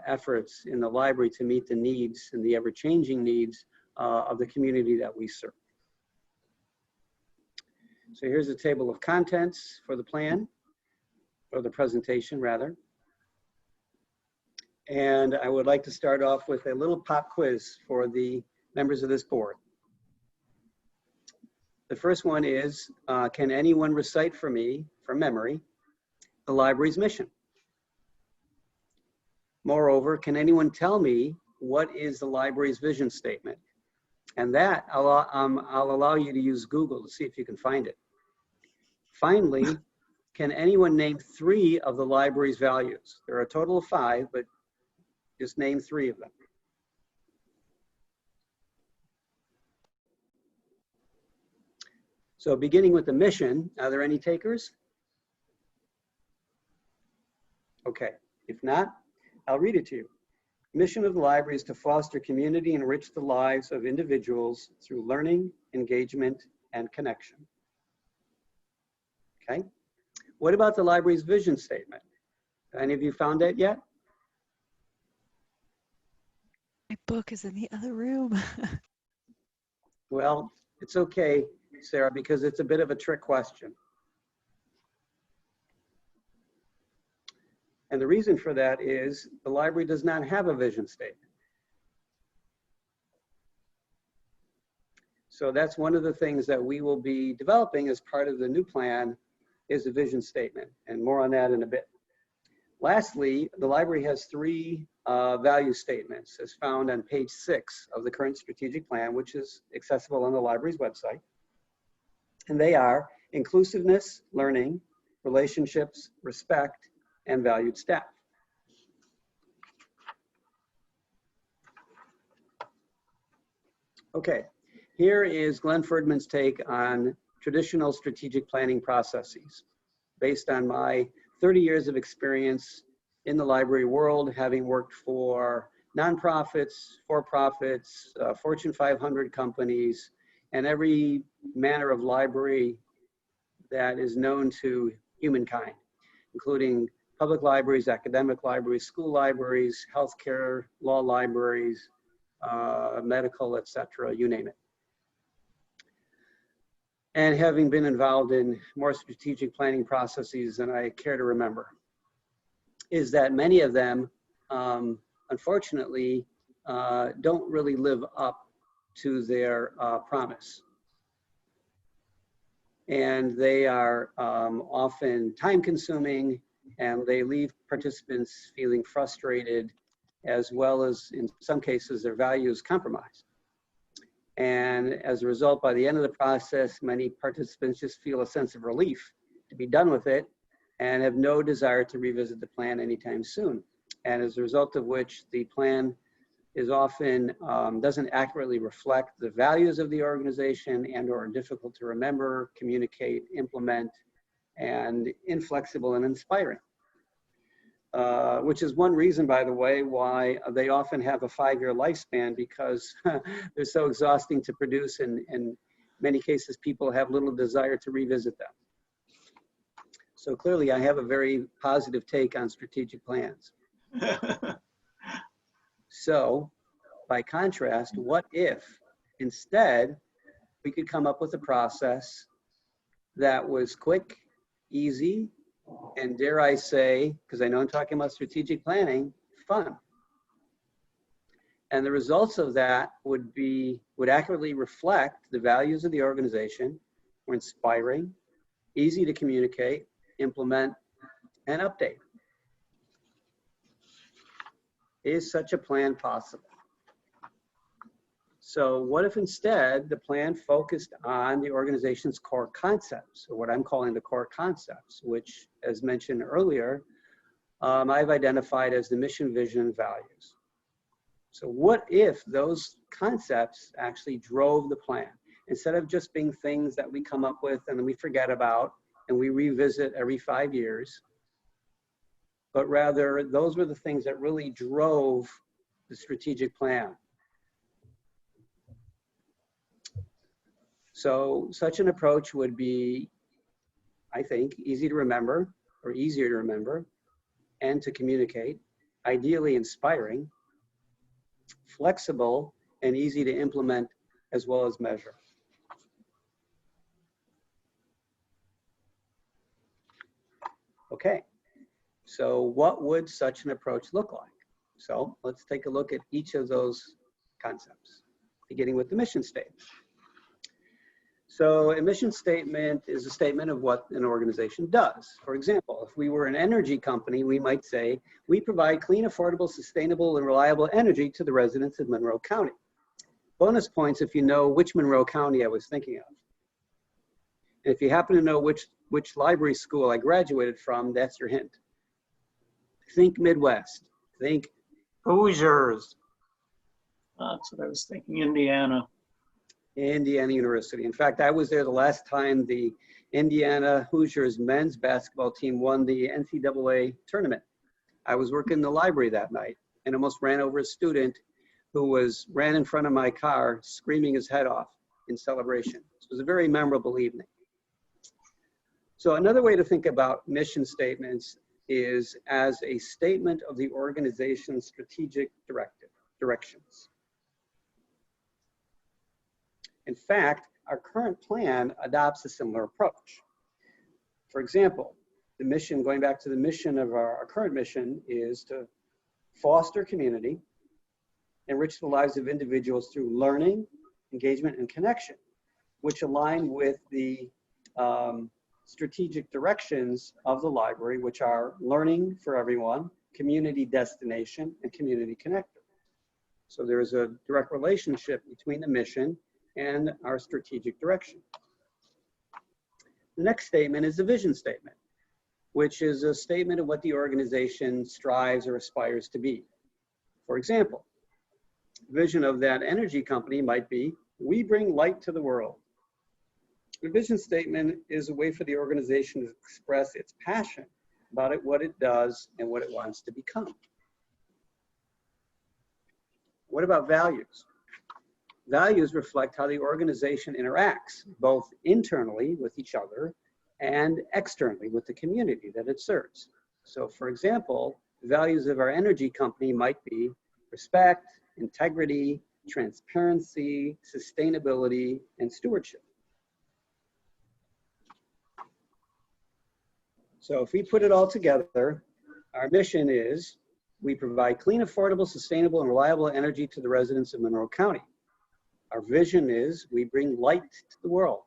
Speaker 4: efforts in the library to meet the needs and the ever-changing needs of the community that we serve. So here's a table of contents for the plan, or the presentation rather. And I would like to start off with a little pop quiz for the members of this board. The first one is, can anyone recite for me, from memory, the library's mission? Moreover, can anyone tell me what is the library's vision statement? And that I'll allow you to use Google to see if you can find it. Finally, can anyone name 3 of the library's values? There are a total of 5, but just name 3 of them. So beginning with the mission, are there any takers? Okay, if not, I'll read it to you. Mission of the library is to foster community and enrich the lives of individuals through learning, engagement, and connection. Okay, what about the library's vision statement? Any of you found that yet?
Speaker 3: My book is in the other room.
Speaker 4: Well, it's okay, Sarah, because it's a bit of a trick question. And the reason for that is the library does not have a vision statement. So that's one of the things that we will be developing as part of the new plan, is a vision statement, and more on that in a bit. Lastly, the library has 3 value statements as found on page 6 of the current strategic plan, which is accessible on the library's website. And they are inclusiveness, learning, relationships, respect, and valued staff. Okay, here is Glenn Ferdman's take on traditional strategic planning processes, based on my 30 years of experience in the library world, having worked for nonprofits, for-profits, Fortune 500 companies, and every manner of library that is known to humankind, including public libraries, academic libraries, school libraries, healthcare, law libraries, medical, etc., you name it. And having been involved in more strategic planning processes than I care to remember, is that many of them, unfortunately, don't really live up to their promise. and they are often time consuming, and they leave participants feeling frustrated, as well as in some cases their values compromised. And as a result, by the end of the process, many participants just feel a sense of relief to be done with it and have no desire to revisit the plan anytime soon. And as a result of which, the plan is often doesn't accurately reflect the values of the organization and or are difficult to remember, communicate, implement, and inflexible and inspiring. Which is one reason, by the way, why they often have a 5-year lifespan, because they're so exhausting to produce, and in many cases, people have little desire to revisit them. So clearly, I have a very positive take on strategic plans. So, by contrast, what if instead we could come up with a process that was quick, easy, and dare I say, because I know I'm talking about strategic planning, fun. And the results of that would accurately reflect the values of the organization, were inspiring, easy to communicate, implement, and update. Is such a plan possible? So what if instead the plan focused on the organization's core concepts, or what I'm calling the core concepts, which, as mentioned earlier, I've identified as the mission, vision, and values. So what if those concepts actually drove the plan, instead of just being things that we come up with and then we forget about and we revisit every 5 years, but rather those were the things that really drove the strategic plan. So such an approach would be, I think, easy to remember, or easier to remember and to communicate, ideally inspiring, flexible, and easy to implement as well as measure. Okay, so what would such an approach look like? So let's take a look at each of those concepts, beginning with the mission statement. So a mission statement is a statement of what an organization does. For example, if we were an energy company, we might say, we provide clean, affordable, sustainable, and reliable energy to the residents of Monroe County. Bonus points if you know which Monroe County I was thinking of. And if you happen to know which library school I graduated from, that's your hint. Think Midwest. Think Hoosiers.
Speaker 1: That's what I was thinking, Indiana.
Speaker 4: Indiana University. In fact, I was there the last time the Indiana Hoosiers men's basketball team won the NCAA tournament. I was working in the library that night and almost ran over a student who ran in front of my car screaming his head off in celebration. It was a very memorable evening. So another way to think about mission statements is as a statement of the organization's strategic directions. In fact, our current plan adopts a similar approach. For example, the mission, going back to the mission of our current mission, is to foster community, enrich the lives of individuals through learning, engagement, and connection, which align with the strategic directions of the library, which are learning for everyone, community destination, and community connector. So there is a direct relationship between the mission and our strategic direction. The next statement is the vision statement, which is a statement of what the organization strives or aspires to be. For example, vision of that energy company might be, we bring light to the world. The vision statement is a way for the organization to express its passion about what it does and what it wants to become. What about values? Values reflect how the organization interacts, both internally with each other and externally with the community that it serves. So for example, the values of our energy company might be respect, integrity, transparency, sustainability, and stewardship. So if we put it all together, our mission is, we provide clean, affordable, sustainable, and reliable energy to the residents of Monroe County. Our vision is, we bring light to the world.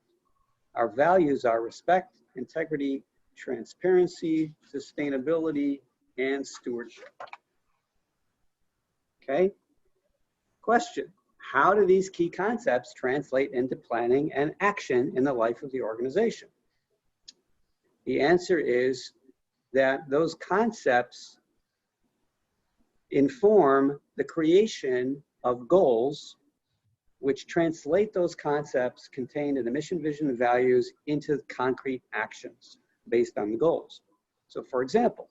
Speaker 4: Our values are respect, integrity, transparency, sustainability, and stewardship. Okay? Question: how do these key concepts translate into planning and action in the life of the organization? The answer is that those concepts inform the creation of goals, which translate those concepts contained in the mission, vision, and values into concrete actions based on the goals. So for example,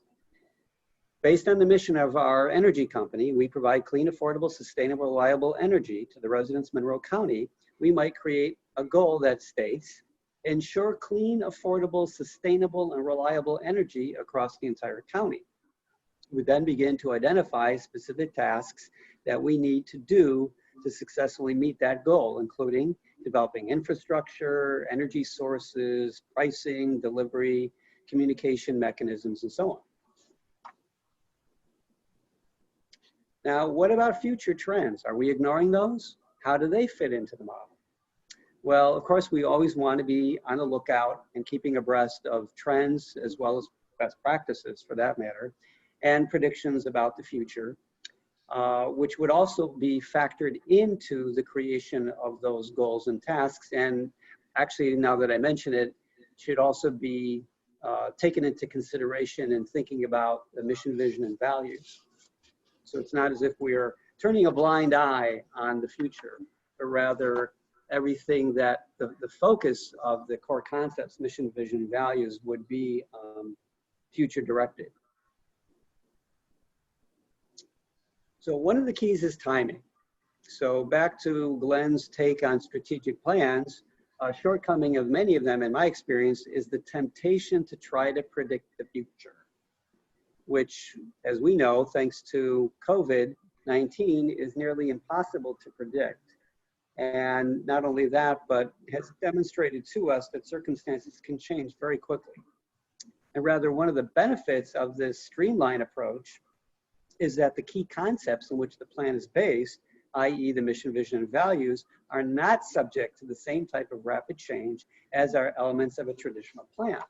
Speaker 4: based on the mission of our energy company, we provide clean, affordable, sustainable, reliable energy to the residents of Monroe County. We might create a goal that states, ensure clean, affordable, sustainable, and reliable energy across the entire county. We then begin to identify specific tasks that we need to do to successfully meet that goal, including developing infrastructure, energy sources, pricing, delivery, communication mechanisms, and so on. Now, what about future trends? Are we ignoring those? How do they fit into the model? Well, of course, we always want to be on the lookout and keeping abreast of trends as well as best practices for that matter, and predictions about the future, which would also be factored into the creation of those goals and tasks. And actually, now that I mention it, should also be taken into consideration in thinking about the mission, vision, and values. So it's not as if we are turning a blind eye on the future, but rather everything that the focus of the core concepts, mission, vision, values would be future directed. So one of the keys is timing. So back to Glenn's take on strategic plans, a shortcoming of many of them in my experience is the temptation to try to predict the future, which, as we know, thanks to COVID-19, is nearly impossible to predict. And not only that, but has demonstrated to us that circumstances can change very quickly. And rather, one of the benefits of this streamlined approach is that the key concepts in which the plan is based, i.e. the mission, vision, and values, are not subject to the same type of rapid change as are elements of a traditional plan.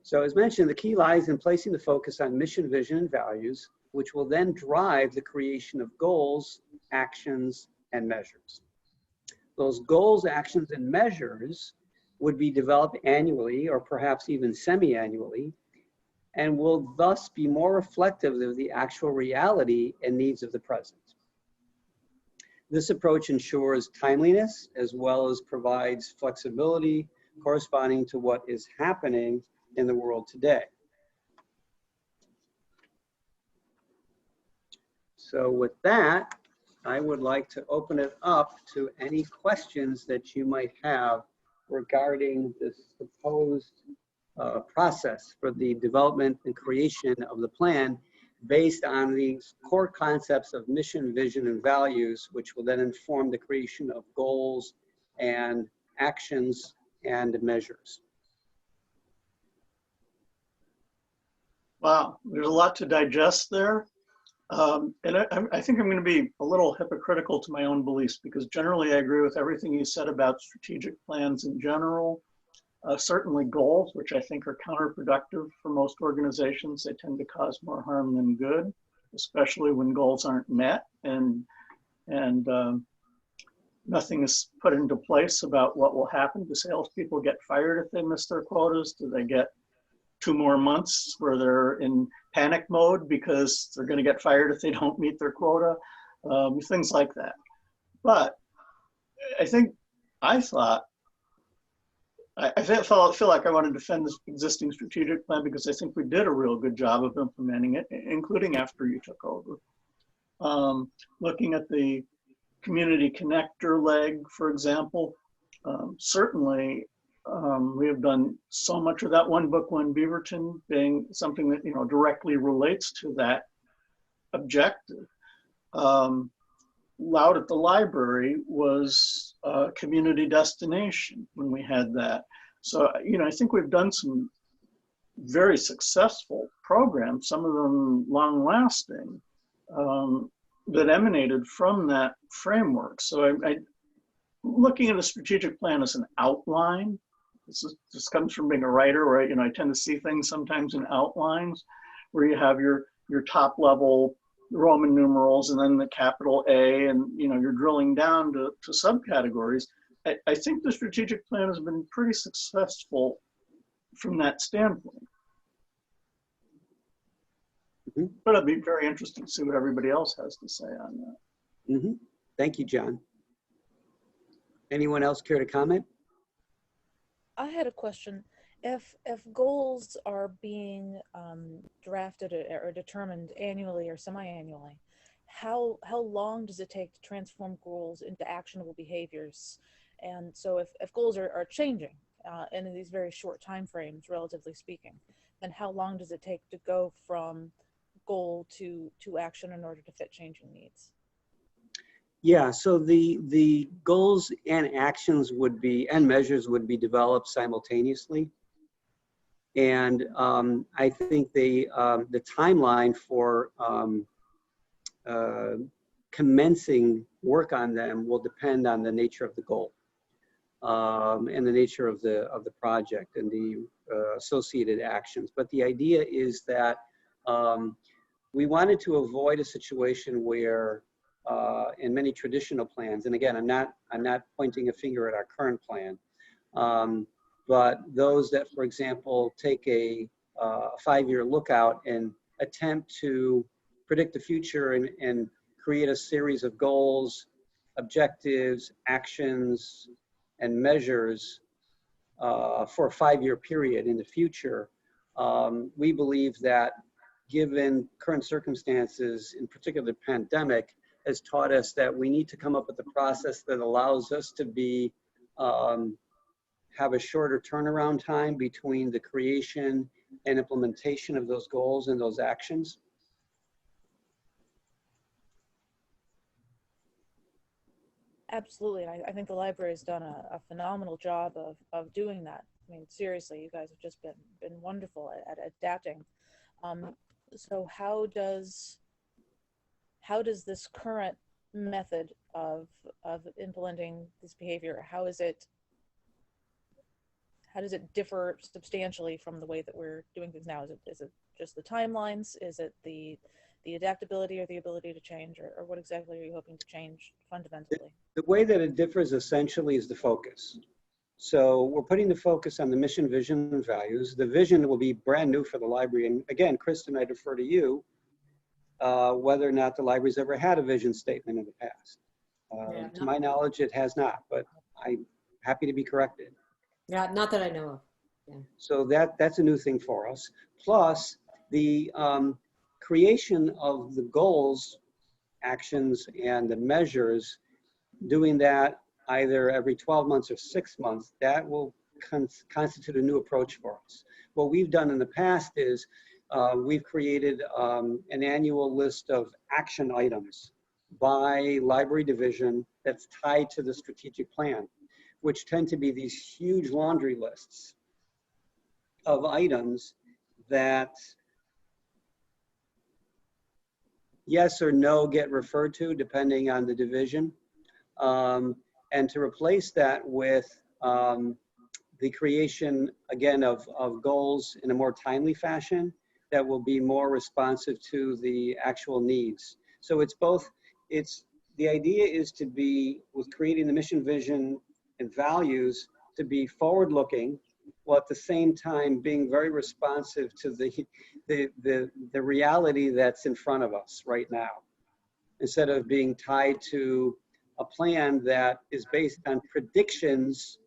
Speaker 4: So as mentioned, the key lies in placing the focus on mission, vision, and values, which will then drive the creation of goals, actions, and measures. Those goals, actions, and measures would be developed annually or perhaps even semi-annually, and will thus be more reflective of the actual reality and needs of the present. This approach ensures timeliness as well as provides flexibility corresponding to what is happening in the world today. So with that, I would like to open it up to any questions that you might have regarding this proposed process for the development and creation of the plan based on these core concepts of mission, vision, and values, which will then inform the creation of goals and actions and measures.
Speaker 1: Wow, there's a lot to digest there. And I think I'm going to be a little hypocritical to my own beliefs, because generally I agree with everything you said about strategic plans in general. Certainly goals, which I think are counterproductive for most organizations. They tend to cause more harm than good, especially when goals aren't met and nothing is put into place about what will happen. Do salespeople get fired if they miss their quotas? Do they get 2 more months where they're in panic mode because they're going to get fired if they don't meet their quota? Things like that. But I feel like I want to defend this existing strategic plan because I think we did a real good job of implementing it, including after you took over. Looking at the community connector leg, for example, certainly we have done so much of that. One book, One Beaverton, being something that directly relates to that objective. Loud at the Library was a community destination when we had that. So I think we've done some very successful programs, some of them long-lasting, that emanated from that framework. So looking at a strategic plan as an outline. This comes from being a writer, right? I tend to see things sometimes in outlines where you have your top level Roman numerals and then the capital A, and you're drilling down to subcategories. I think the strategic plan has been pretty successful from that standpoint.
Speaker 4: Mm-hmm.
Speaker 1: But I'd be very interested to see what everybody else has to say on that.
Speaker 4: Mm-hmm. Thank you, John. Anyone else care to comment?
Speaker 2: I had a question. If goals are being drafted or determined annually or semi-annually, how long does it take to transform goals into actionable behaviors? And so if goals are changing in these very short time frames, relatively speaking, then how long does it take to go from goal to action in order to fit changing needs?
Speaker 4: Yeah, so the goals and actions and measures would be developed simultaneously. And I think the timeline for commencing work on them will depend on the nature of the goal and the nature of the project and the associated actions. But the idea is that we wanted to avoid a situation where in many traditional plans, and again, I'm not pointing a finger at our current plan, but those that, for example, take a 5-year lookout and attempt to predict the future and create a series of goals, objectives, actions, and measures for a 5-year period in the future. We believe that given current circumstances, in particular the pandemic, has taught us that we need to come up with a process that allows us to be have a shorter turnaround time between the creation and implementation of those goals and those actions.
Speaker 2: Absolutely, and I think the library has done a phenomenal job of doing that. I mean, seriously, you guys have just been wonderful at adapting. So how does this current method of implementing this behavior, how does it differ substantially from the way that we're doing things now? Is it just the timelines? Is it the adaptability or the ability to change, or what exactly are you hoping to change fundamentally?
Speaker 4: The way that it differs essentially is the focus. So we're putting the focus on the mission, vision, and values. The vision will be brand new for the library. And again, Kristin, I defer to you, whether or not the library's ever had a vision statement in the past. To my knowledge, it has not, but I'm happy to be corrected.
Speaker 9: Yeah, not that I know of. Yeah.
Speaker 4: So that's a new thing for us. Plus, the creation of the goals, actions, and the measures, doing that either every 12 months or 6 months, that will constitute a new approach for us. What we've done in the past is we've created an annual list of action items by library division that's tied to the strategic plan, which tend to be these huge laundry lists of items that yes or no get referred to depending on the division. And to replace that with the creation, again, of goals in a more timely fashion that will be more responsive to the actual needs. So it's both, the idea is to be, with creating the mission, vision, and values, to be forward-looking, while at the same time being very responsive to the reality that's in front of us right now, instead of being tied to a plan that is based on predictions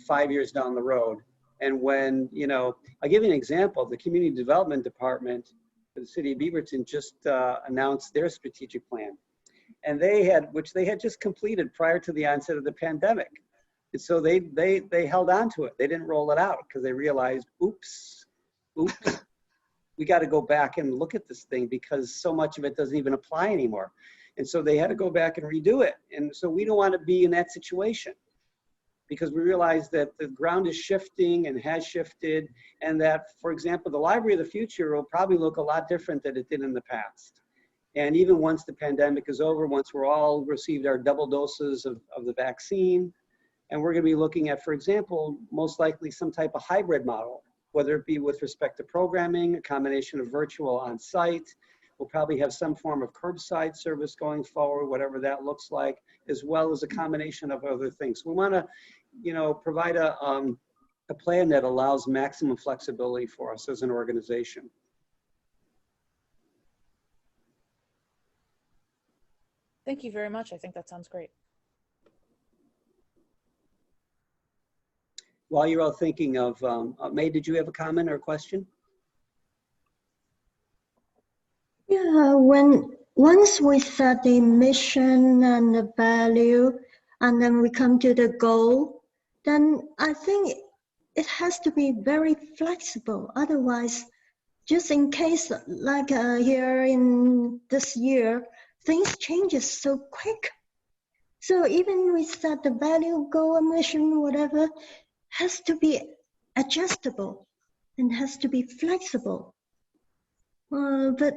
Speaker 4: 5 years down the road. And when, I'll give you an example. The Community Development Department for the city of Beaverton just announced their strategic plan. And which they had just completed prior to the onset of the pandemic. And so they held on to it. They didn't roll it out because they realized, oops, we got to go back and look at this thing because so much of it doesn't even apply anymore. And so they had to go back and redo it. And so we don't want to be in that situation because we realize that the ground is shifting and has shifted, and that, for example, the Library of the Future will probably look a lot different than it did in the past. And even once the pandemic is over, once we're all received our double doses of the vaccine, and we're going to be looking at, for example, most likely some type of hybrid model, whether it be with respect to programming, a combination of virtual on-site. We'll probably have some form of curbside service going forward, whatever that looks like, as well as a combination of other things. We want to, you know, provide a plan that allows maximum flexibility for us as an organization.
Speaker 2: Thank you very much. I think that sounds great.
Speaker 4: While you're all thinking of, Mei, did you have a comment or a question?
Speaker 8: Yeah, once we set the mission and the value, and then we come to the goal, then I think it has to be very flexible. Otherwise, just in case, like here in this year, things changes so quick. So even we set the value, goal, mission, whatever, has to be adjustable and has to be flexible. But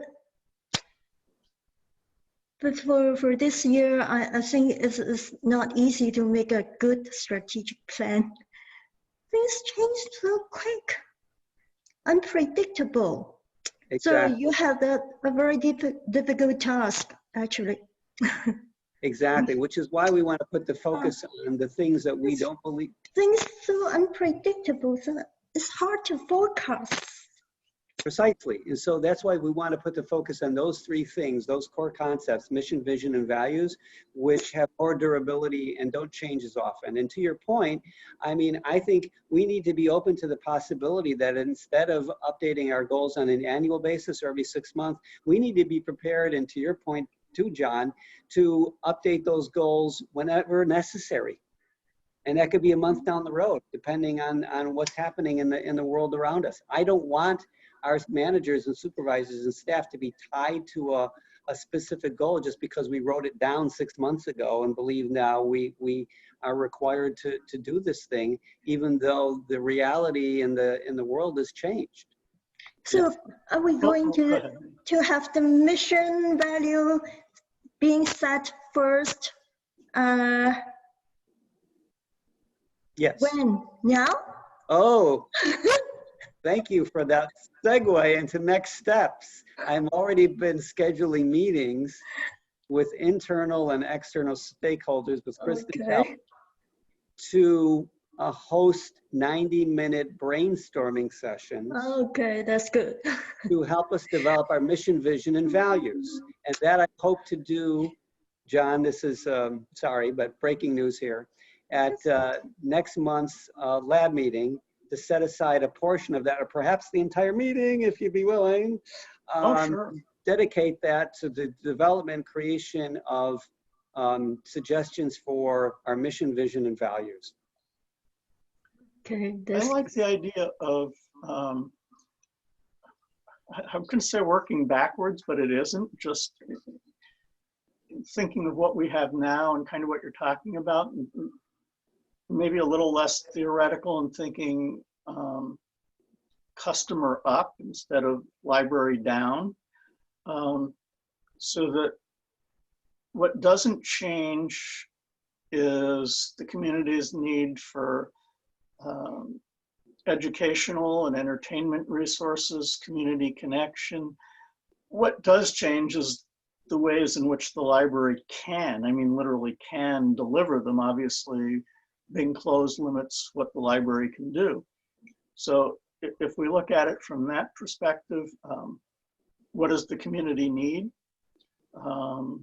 Speaker 8: for this year, I think it's not easy to make a good strategic plan. Things change so quick, unpredictable.
Speaker 4: Exactly.
Speaker 8: So you have a very difficult task, actually.
Speaker 4: Exactly, which is why we want to put the focus on the things that we don't believe.
Speaker 8: Things so unpredictable, so it's hard to forecast.
Speaker 4: Precisely, and so that's why we want to put the focus on those three things, those core concepts, mission, vision, and values, which have more durability and don't change as often. And to your point, I mean, I think we need to be open to the possibility that instead of updating our goals on an annual basis or every 6 months, we need to be prepared, and to your point too, John, to update those goals whenever necessary. And that could be a month down the road, depending on what's happening in the world around us. I don't want our managers and supervisors and staff to be tied to a specific goal just because we wrote it down 6 months ago and believe now we are required to do this thing, even though the reality in the world has changed.
Speaker 8: So are we going to have the mission value being set first?
Speaker 4: Yes.
Speaker 8: When? Now?
Speaker 4: Oh, thank you for that segue into next steps. I've already been scheduling meetings with internal and external stakeholders with Kristin Fidler to host 90-minute brainstorming sessions.
Speaker 8: Okay, that's good.
Speaker 4: To help us develop our mission, vision, and values. And that I hope to do, John, this is, sorry, but breaking news here, at next month's lab meeting, to set aside a portion of that, or perhaps the entire meeting, if you'd be willing,
Speaker 1: sure.
Speaker 4: dedicate that to the development and creation of suggestions for our mission, vision, and values.
Speaker 8: Okay,
Speaker 1: I like the idea of, I'm going to say working backwards, but it isn't, just thinking of what we have now and kind of what you're talking about. Maybe a little less theoretical and thinking customer up instead of library down. So that what doesn't change is the community's need for educational and entertainment resources, community connection. What does change is the ways in which the library can, I mean literally can deliver them. Obviously, being closed limits what the library can do. So if we look at it from that perspective, what does the community need?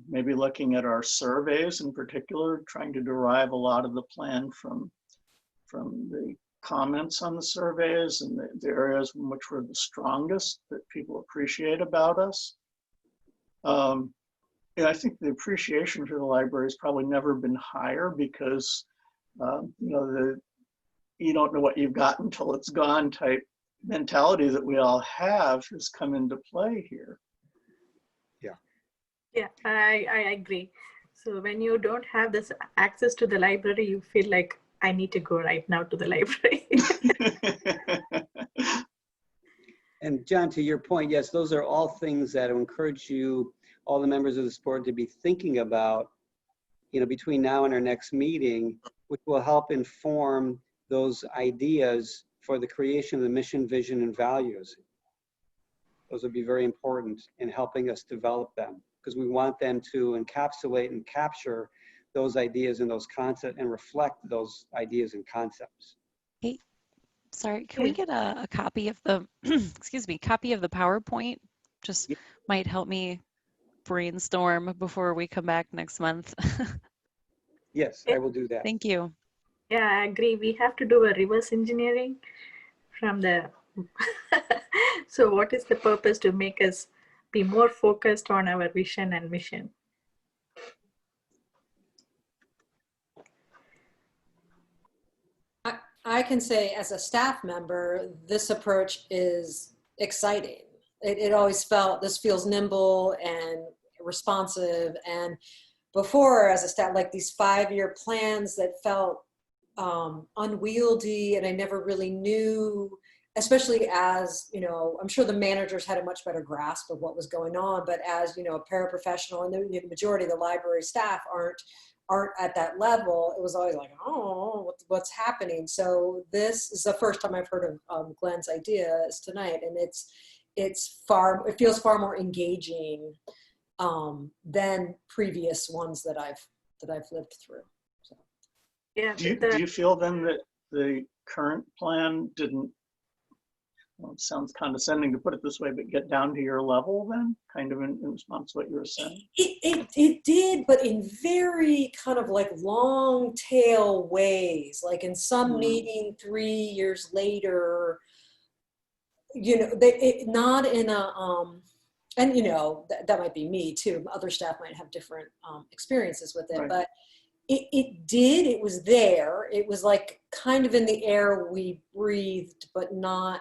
Speaker 1: Maybe looking at our surveys in particular, trying to derive a lot of the plan from the comments on the surveys and the areas in which we're the strongest that people appreciate about us. Yeah, I think the appreciation for the library has probably never been higher because you don't know what you've got until it's gone type mentality that we all have has come into play here.
Speaker 6: Yeah, I agree. So when you don't have this access to the library, you feel like I need to go right now to the library.
Speaker 4: And John, to your point, yes, those are all things that encourage you all the members of this board to be thinking about, between now and our next meeting, which will help inform those ideas for the creation of the mission, vision, and values. Those would be very important in helping us develop them, because we want them to encapsulate and capture those ideas and those concepts and reflect those ideas and concepts.
Speaker 3: Hey, sorry, can we get a copy of the, excuse me, copy of the PowerPoint? Just might help me brainstorm before we come back next month.
Speaker 4: Yes, I will do that.
Speaker 3: Thank you.
Speaker 6: Yeah, I agree. We have to do a reverse engineering from the. So what is the purpose to make us be more focused on our vision and mission?
Speaker 9: I can say as a staff member, this approach is exciting. It always felt, this feels nimble and responsive. And before, as a staff, like these 5-year plans that felt unwieldy, and I never really knew, especially as, I'm sure the managers had a much better grasp of what was going on, but as, a paraprofessional, and the majority of the library staff aren't at that level, it was always like, oh, what's happening? So this is the first time I've heard of Glenn's ideas tonight, and it feels far more engaging than previous ones that I've lived through. So.
Speaker 6: Yeah.
Speaker 1: Do you feel then that the current plan didn't, well, it sounds condescending to put it this way, but get down to your level then, kind of in response to what you were saying?
Speaker 9: It did, but in very kind of like long tail ways, like in some meeting 3 years later, not in a, and that might be me too. Other staff might have different experiences with it, right. But it was there. It was like kind of in the air we breathed, but not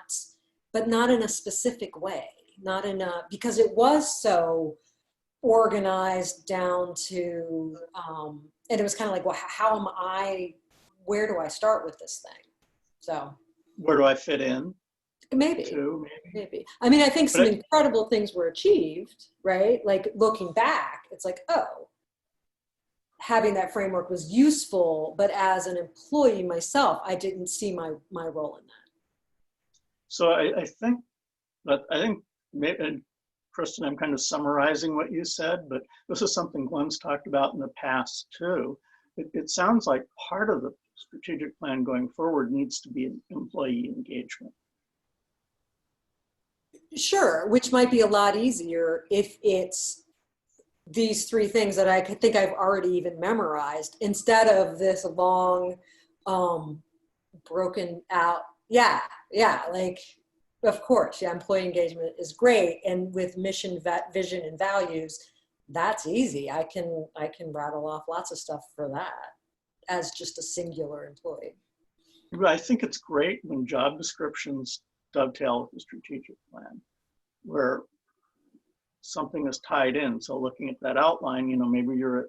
Speaker 9: in a specific way, because it was so organized down to, and it was kind of like, well, where do I start with this thing? So.
Speaker 1: Where do I fit in?
Speaker 9: Maybe. I mean, I think some incredible things were achieved, right? Like looking back, it's like, oh, having that framework was useful, but as an employee myself, I didn't see my role in that.
Speaker 1: So I think maybe, Kristin, I'm kind of summarizing what you said, but this is something Glenn's talked about in the past too. It sounds like part of the strategic plan going forward needs to be an employee engagement.
Speaker 9: Sure, which might be a lot easier if it's these 3 things that I think I've already even memorized, instead of this long, broken out. Yeah, like, of course, employee engagement is great. And with mission, vision, and values, that's easy. I can rattle off lots of stuff for that as just a singular employee.
Speaker 1: I think it's great when job descriptions dovetail with the strategic plan, where something is tied in. So looking at that outline, maybe you're at,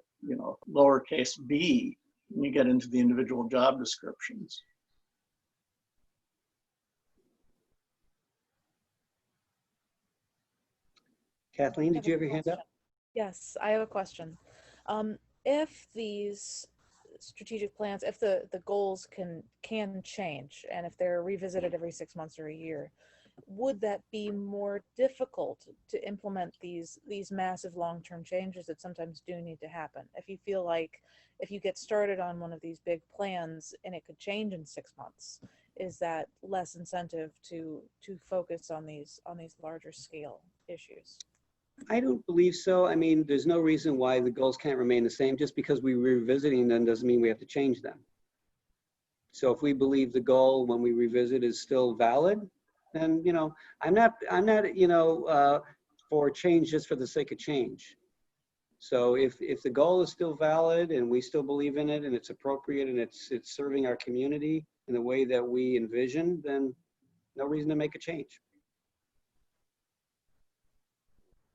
Speaker 1: lowercase b, and you get into the individual job descriptions.
Speaker 4: Kathleen, did you have your hand up?
Speaker 2: Yes, I have a question. If these strategic plans, if the goals can change, and if they're revisited every 6 months or a year, would that be more difficult to implement these massive long-term changes that sometimes do need to happen? If you feel like if you get started on one of these big plans and it could change in 6 months, is that less incentive to focus on these larger scale issues?
Speaker 4: I don't believe so. I mean, there's no reason why the goals can't remain the same. Just because we're revisiting them doesn't mean we have to change them. So if we believe the goal when we revisit is still valid, then, I'm not for change just for the sake of change. So if the goal is still valid and we still believe in it and it's appropriate and it's serving our community in the way that we envision, then no reason to make a change.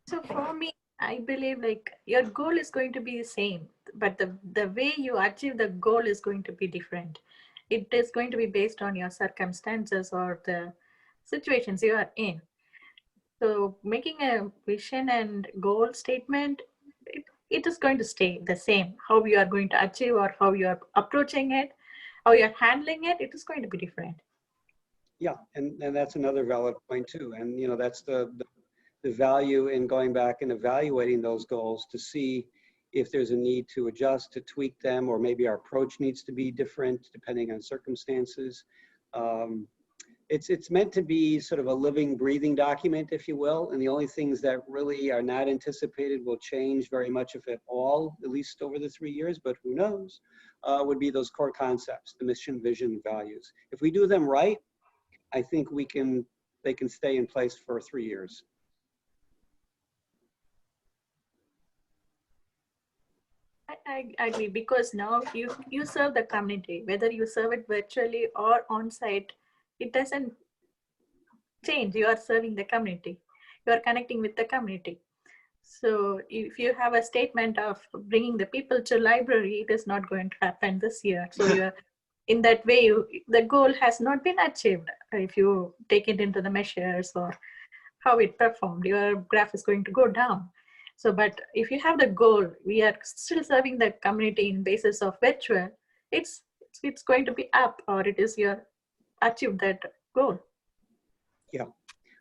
Speaker 6: So for me, I believe like your goal is going to be the same, but the way you achieve the goal is going to be different. It is going to be based on your circumstances or the situations you are in. So making a vision and goal statement, it is going to stay the same. How you are going to achieve or how you are approaching it, how you are handling it, it is going to be different.
Speaker 4: Yeah, and that's another valid point too. And you know, that's the value in going back and evaluating those goals to see if there's a need to adjust, to tweak them, or maybe our approach needs to be different depending on circumstances. It's meant to be sort of a living, breathing document, if you will, and the only things that really are not anticipated will change very much, if at all, at least over the 3 years, but who knows, would be those core concepts, the mission, vision, values. If we do them right, I think they can stay in place for 3 years.
Speaker 6: I agree, because now you serve the community, whether you serve it virtually or on site, it doesn't change. You are serving the community. You are connecting with the community. So if you have a statement of bringing the people to library, it is not going to happen this year. So you're in that way, the goal has not been achieved. If you take it into the measures or how it performed, your graph is going to go down. So, but if you have the goal, we are still serving the community in basis of virtual, it's going to be up, or it is your achieve that goal.
Speaker 4: Yeah,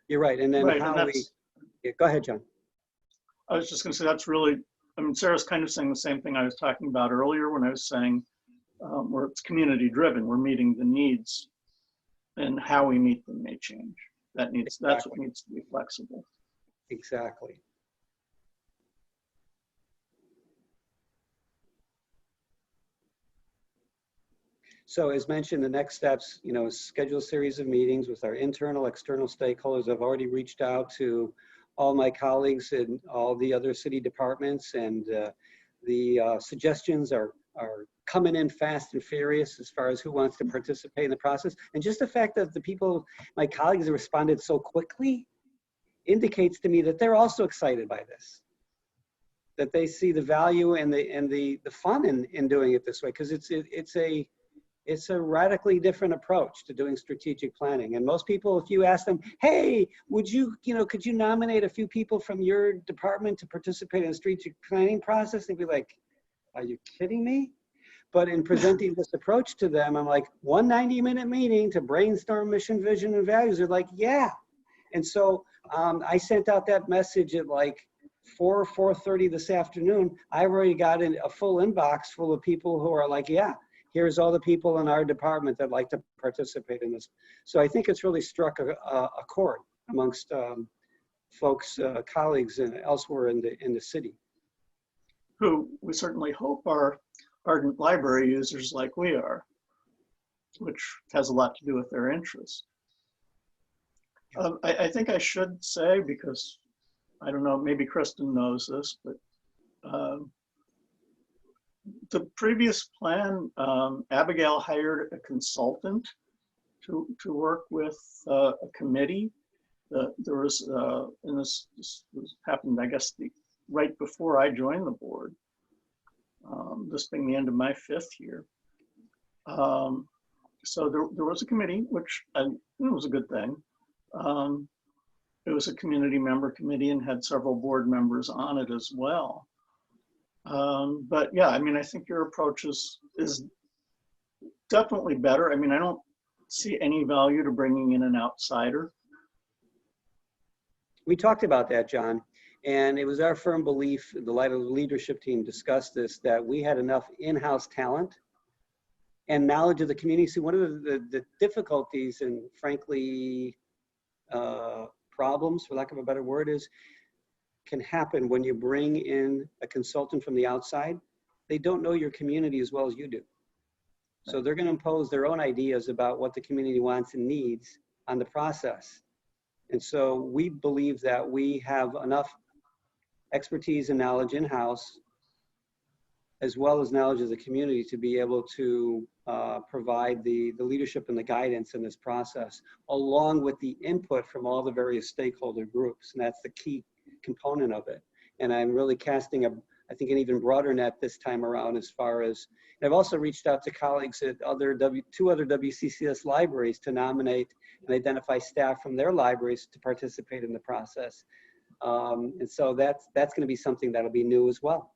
Speaker 4: you're right. And then
Speaker 1: Right,
Speaker 4: how
Speaker 1: and
Speaker 4: yeah, go ahead, John.
Speaker 1: I was just going to say that's really, I mean, Sarah's kind of saying the same thing I was talking about earlier when I was saying where it's community driven, we're meeting the needs, and how we meet them may change. That's what needs to be flexible.
Speaker 4: Exactly. So as mentioned, the next steps, you know, schedule a series of meetings with our internal, external stakeholders. I've already reached out to all my colleagues in all the other city departments, and the suggestions are coming in fast and furious as far as who wants to participate in the process. And just the fact that the people, my colleagues, have responded so quickly indicates to me that they're also excited by this, that they see the value and the fun in doing it this way, because it's a radically different approach to doing strategic planning. And most people, if you ask them, hey, could you nominate a few people from your department to participate in the strategic planning process? They'd be like, are you kidding me? But in presenting this approach to them, I'm like, 190-minute meeting to brainstorm mission, vision, and values. They're like, yeah. And so I sent out that message at like 4:30 this afternoon. I've already got a full inbox full of people who are like, yeah, here's all the people in our department that like to participate in this. So I think it's really struck a chord amongst folks, colleagues, and elsewhere in the city.
Speaker 1: Who we certainly hope are ardent library users like we are, which has a lot to do with their interests. I think I should say, because I don't know, maybe Kristin knows this, but the previous plan, Abigail hired a consultant to work with a committee. There was, and this happened, I guess, right before I joined the board, this being the end of my 5th year. So there was a committee, which I think was a good thing. It was a community member committee and had several board members on it as well. But yeah, I mean, I think your approach is definitely better. I mean, I don't see any value to bringing in an outsider.
Speaker 4: We talked about that, John, and it was our firm belief, the leadership team discussed this, that we had enough in-house talent and knowledge of the community. So one of the difficulties and frankly, problems, for lack of a better word, can happen when you bring in a consultant from the outside. They don't know your community as well as you do. So they're going to impose their own ideas about what the community wants and needs on the process. And so we believe that we have enough expertise and knowledge in-house, as well as knowledge of the community, to be able to provide the leadership and the guidance in this process, along with the input from all the various stakeholder groups. And that's the key component of it. And I'm really casting I think, an even broader net this time around as far as, and I've also reached out to colleagues at two other WCCS libraries to nominate and identify staff from their libraries to participate in the process. And so that's going to be something that'll be new as well.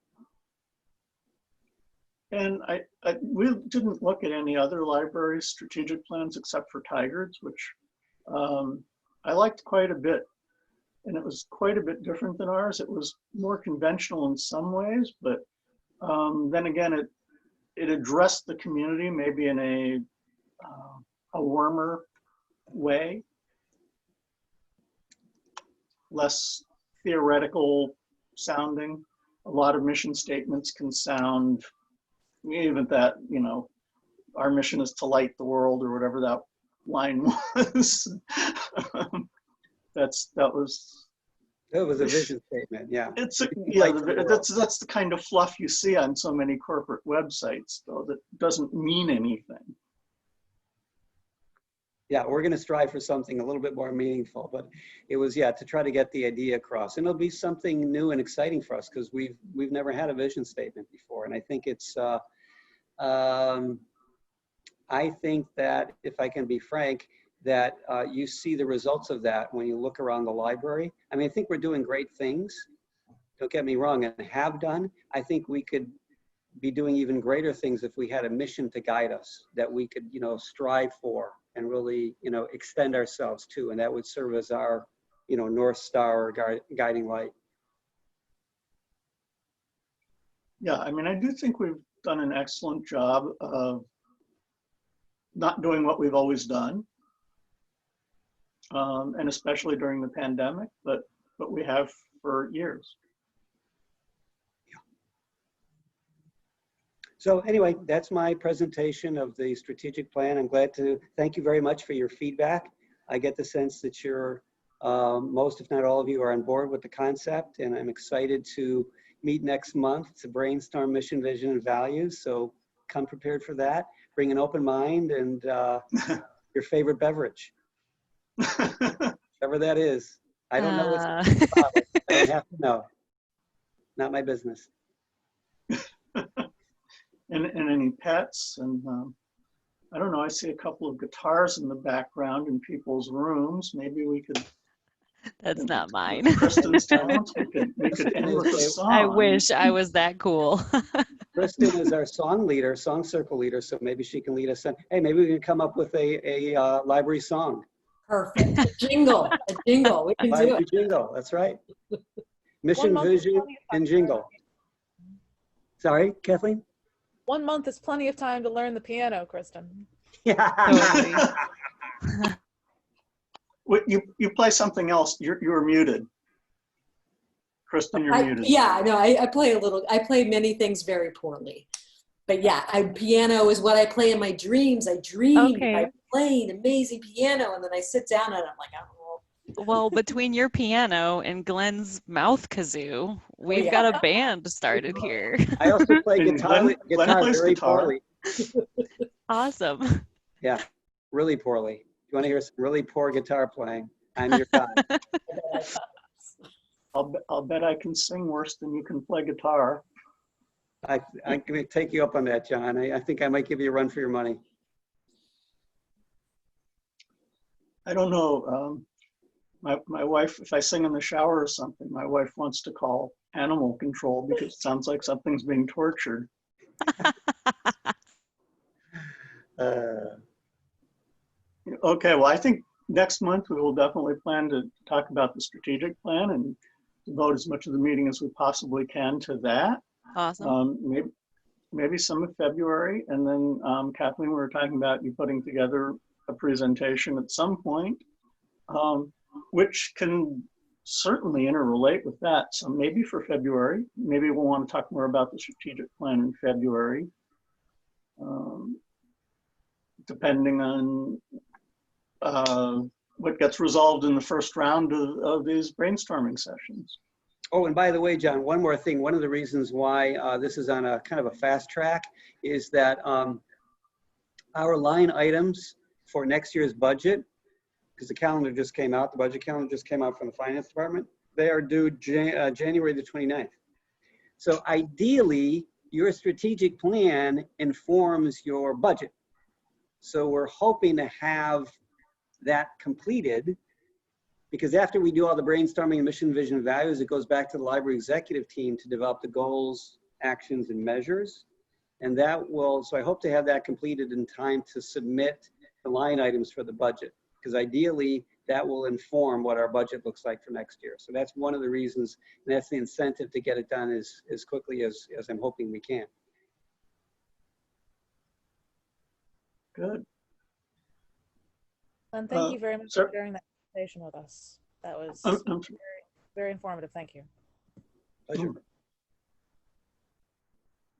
Speaker 1: And we didn't look at any other library strategic plans except for Tigard's, which I liked quite a bit. And it was quite a bit different than ours. It was more conventional in some ways, but then again, it addressed the community maybe in a warmer way, less theoretical sounding. A lot of mission statements can sound, even that, you know, our mission is to light the world or whatever that line was. That was
Speaker 4: a vision statement. Yeah.
Speaker 1: It's
Speaker 4: Like
Speaker 1: that's the kind of fluff you see on so many corporate websites, though, that doesn't mean anything.
Speaker 4: Yeah, we're going to strive for something a little bit more meaningful, but it was, yeah, to try to get the idea across, and it'll be something new and exciting for us because we've never had a vision statement before, and I think it's I think that, if I can be frank, that you see the results of that when you look around the library. I mean, I think we're doing great things, don't get me wrong, and have done. I think we could be doing even greater things if we had a mission to guide us, that we could, you know, strive for and really, you know, extend ourselves to, and that would serve as our, you know, North Star or guiding light.
Speaker 1: Yeah, I mean, I do think we've done an excellent job of not doing what we've always done. And especially during the pandemic, but we have for years.
Speaker 4: Yeah. So anyway, that's my presentation of the strategic plan. I'm glad to thank you very much for your feedback. I get the sense that you're, most if not all of you are on board with the concept, and I'm excited to meet next month to brainstorm mission, vision, and values. So come prepared for that. Bring an open mind and your favorite beverage. Whatever that is. I don't know what's about it. I don't have to know. Not my business.
Speaker 1: And any pets, and I don't know, I see a couple of guitars in the background in people's rooms. Maybe we could.
Speaker 3: That's not mine.
Speaker 1: Kristin's talent. We could end with a song.
Speaker 3: I wish I was that cool.
Speaker 4: Kristin is our song leader, song circle leader, so maybe she can lead us in. Hey, maybe we can come up with a library song.
Speaker 9: Perfect. A jingle. We can do it.
Speaker 4: Jingle. That's right. Mission, vision, and jingle. Sorry, Kathleen?
Speaker 2: 1 month is plenty of time to learn the piano, Kristin.
Speaker 4: Yeah.
Speaker 3: Totally.
Speaker 1: You play something else. You're muted. Kristin, you're muted.
Speaker 9: Yeah, no, I play a little. I play many things very poorly. But yeah, piano is what I play in my dreams. I dream by playing amazing piano, and then I sit down and I'm like, I don't know.
Speaker 3: Well, between your piano and Glenn's mouth kazoo, we've got a band started here.
Speaker 4: I also play guitar very poorly.
Speaker 3: Awesome.
Speaker 4: Yeah, really poorly. If you want to hear some really poor guitar playing, I'm your guy.
Speaker 1: I'll bet I can sing worse than you can play guitar.
Speaker 4: I'm going to take you up on that, John. I think I might give you a run for your money.
Speaker 1: I don't know. My wife, if I sing in the shower or something, my wife wants to call animal control because it sounds like something's being tortured. Okay, well, I think next month we will definitely plan to talk about the strategic plan and devote as much of the meeting as we possibly can to that.
Speaker 3: Awesome.
Speaker 1: Maybe some of February, and then Kathleen, we were talking about you putting together a presentation at some point, which can certainly interrelate with that. So maybe for February, maybe we'll want to talk more about the strategic plan in February, depending on what gets resolved in the first round of these brainstorming sessions.
Speaker 4: Oh, and by the way, John, one more thing. One of the reasons why this is on a kind of a fast track is that our line items for next year's budget, because the calendar just came out, the budget calendar just came out from the finance department, they are due January the 29th. So ideally, your strategic plan informs your budget. So we're hoping to have that completed, because after we do all the brainstorming and mission, vision, and values, it goes back to the library executive team to develop the goals, actions, and measures. And that will, so I hope to have that completed in time to submit the line items for the budget, because ideally that will inform what our budget looks like for next year. So that's one of the reasons, and that's the incentive to get it done as quickly as I'm hoping we can.
Speaker 1: Good.
Speaker 2: And thank you very much
Speaker 1: sir?
Speaker 2: for sharing that presentation with us. That was
Speaker 1: I'm
Speaker 2: very, very informative. Thank you.
Speaker 4: Pleasure.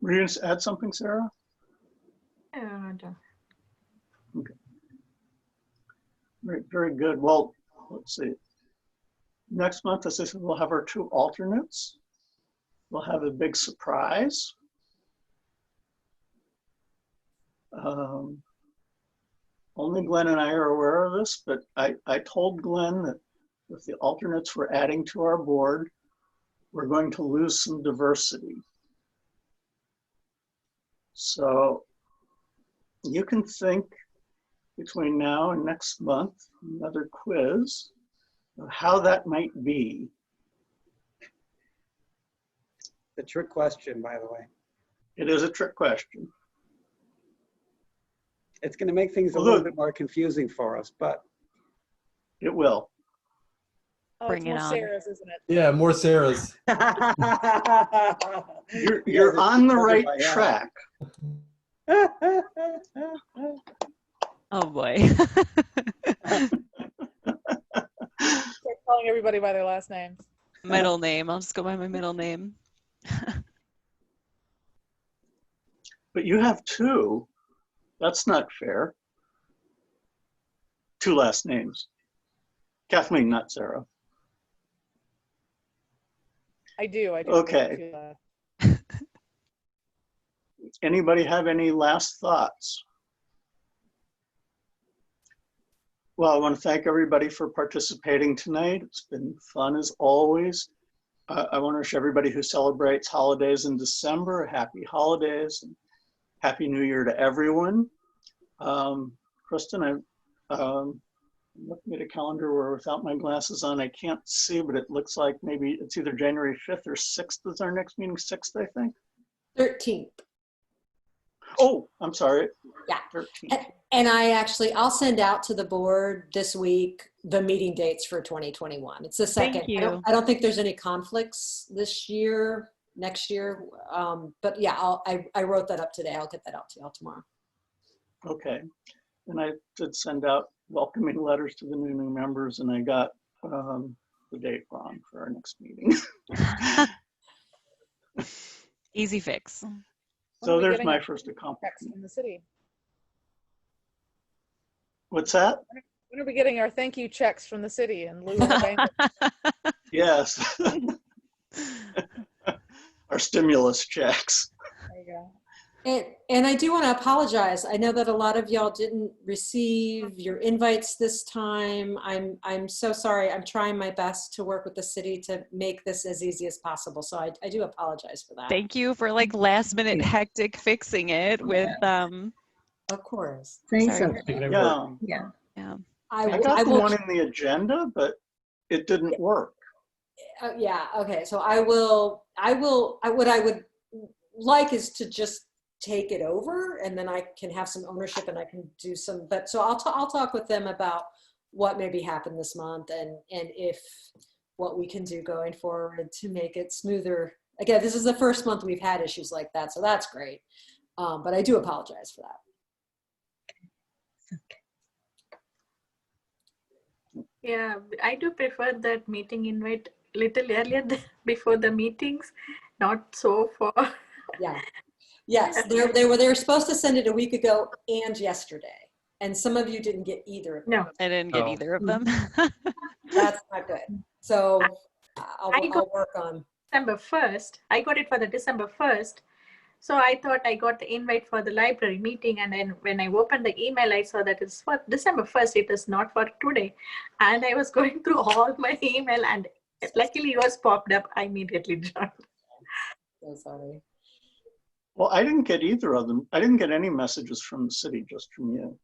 Speaker 1: Were you going to add something, Sarah? Okay. Very, very good. Well, let's see. Next month, as I said, we'll have our 2 alternates. We'll have a big surprise. Only Glenn and I are aware of this, but I told Glenn that with the alternates we're adding to our board, we're going to lose some diversity. So you can think between now and next month, another quiz, of how that might be.
Speaker 4: The trick question, by the way.
Speaker 1: It is a trick question.
Speaker 4: It's going to make things a little bit more confusing for us, but
Speaker 1: it will.
Speaker 2: Oh,
Speaker 3: Bring
Speaker 2: it's
Speaker 3: it
Speaker 2: more
Speaker 3: on.
Speaker 2: Sarah's, isn't it?
Speaker 5: Yeah, more Sarah's.
Speaker 1: You're on the right track.
Speaker 3: Oh boy.
Speaker 2: Start calling everybody by their last names.
Speaker 3: Middle name. I'll just go by my middle name.
Speaker 1: But you have 2. That's not fair. 2 last names. Kathleen, not Sarah.
Speaker 2: I do.
Speaker 1: Okay. Anybody have any last thoughts? Well, I want to thank everybody for participating tonight. It's been fun as always. I want to wish everybody who celebrates holidays in December happy holidays and Happy New Year to everyone. Kristin, I'm looking at a calendar where without my glasses on, I can't see, but it looks like maybe it's either January 5th or 6th is our next meeting, 6th, I think.
Speaker 9: 13th.
Speaker 1: Oh, I'm sorry.
Speaker 9: Yeah.
Speaker 1: 13th.
Speaker 9: And I'll send out to the board this week the meeting dates for 2021. It's the second.
Speaker 3: Thank you.
Speaker 9: I don't think there's any conflicts this year, next year. But yeah, I wrote that up today. I'll get that out to y'all tomorrow.
Speaker 1: Okay. And I did send out welcoming letters to the new members, and I got the date wrong for our next meeting.
Speaker 3: Easy fix.
Speaker 1: So there's my first accomplishment.
Speaker 2: From the city.
Speaker 1: What's that?
Speaker 2: When are we getting our thank you checks from the city in lieu of the bank?
Speaker 1: Yes. Our stimulus checks.
Speaker 2: There you go.
Speaker 9: And I do want to apologize. I know that a lot of y'all didn't receive your invites this time. I'm so sorry. I'm trying my best to work with the city to make this as easy as possible. So I do apologize for that.
Speaker 3: Thank you for like last minute hectic fixing it with
Speaker 9: Of course.
Speaker 3: sorry.
Speaker 1: Yeah.
Speaker 3: Yeah.
Speaker 1: I got the one in the agenda, but it didn't work.
Speaker 9: Yeah. Okay. So what I would like is to just take it over, and then I can have some ownership and I can do some, but so I'll talk with them about what maybe happened this month and if what we can do going forward to make it smoother. Again, this is the first month we've had issues like that, so that's great. But I do apologize for that.
Speaker 6: Yeah, I do prefer that meeting invite little earlier before the meetings, not so far.
Speaker 9: Yeah. Yes, they were supposed to send it a week ago and yesterday, and some of you didn't get either of them.
Speaker 6: No,
Speaker 3: I didn't get either of them.
Speaker 9: That's not good. So I'll work on
Speaker 6: December 1st. I got it for the December 1st. So I thought I got the invite for the library meeting, and then when I opened the email, I saw that it's for December 1st. It is not for today. And I was going through all my email, and luckily yours popped up. I immediately joined.
Speaker 9: So sorry.
Speaker 1: Well, I didn't get either of them. I didn't get any messages from the city, just from you.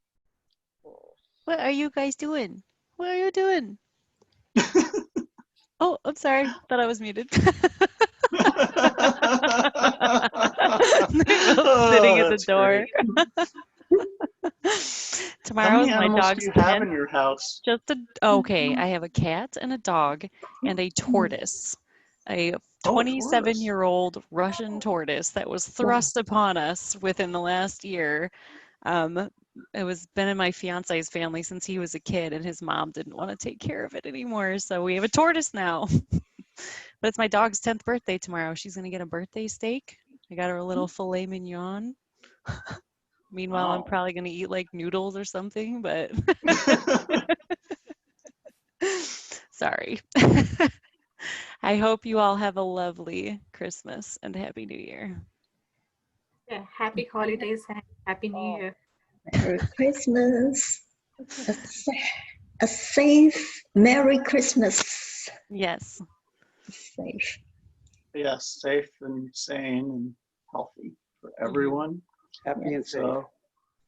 Speaker 3: What are you guys doing? What are you doing? Oh, I'm sorry. Thought I was muted. They're both sitting at the
Speaker 1: That's
Speaker 3: door.
Speaker 1: How
Speaker 3: Tomorrow
Speaker 1: many
Speaker 3: is my
Speaker 1: animals do
Speaker 3: dog's
Speaker 1: you have
Speaker 3: 10th.
Speaker 1: in your house?
Speaker 3: Okay, I have a cat and a dog and a tortoise. A
Speaker 1: Oh, a tortoise.
Speaker 3: 27-year-old Russian tortoise that was thrust upon us within the last year. It was been in my fiance's family since he was a kid, and his mom didn't want to take care of it anymore, so we have a tortoise now. But it's my dog's 10th birthday tomorrow. She's gonna get a birthday steak. I got her a little filet mignon. Meanwhile, I'm
Speaker 1: Wow.
Speaker 3: probably gonna eat like noodles or something, but sorry. I hope you all have a lovely Christmas and Happy New Year.
Speaker 6: Yeah, happy holidays and happy New Year.
Speaker 8: Merry Christmas. A safe Merry Christmas.
Speaker 3: Yes.
Speaker 8: Safe.
Speaker 1: Yes, safe and sane and healthy for everyone.
Speaker 4: Happy and safe.
Speaker 1: So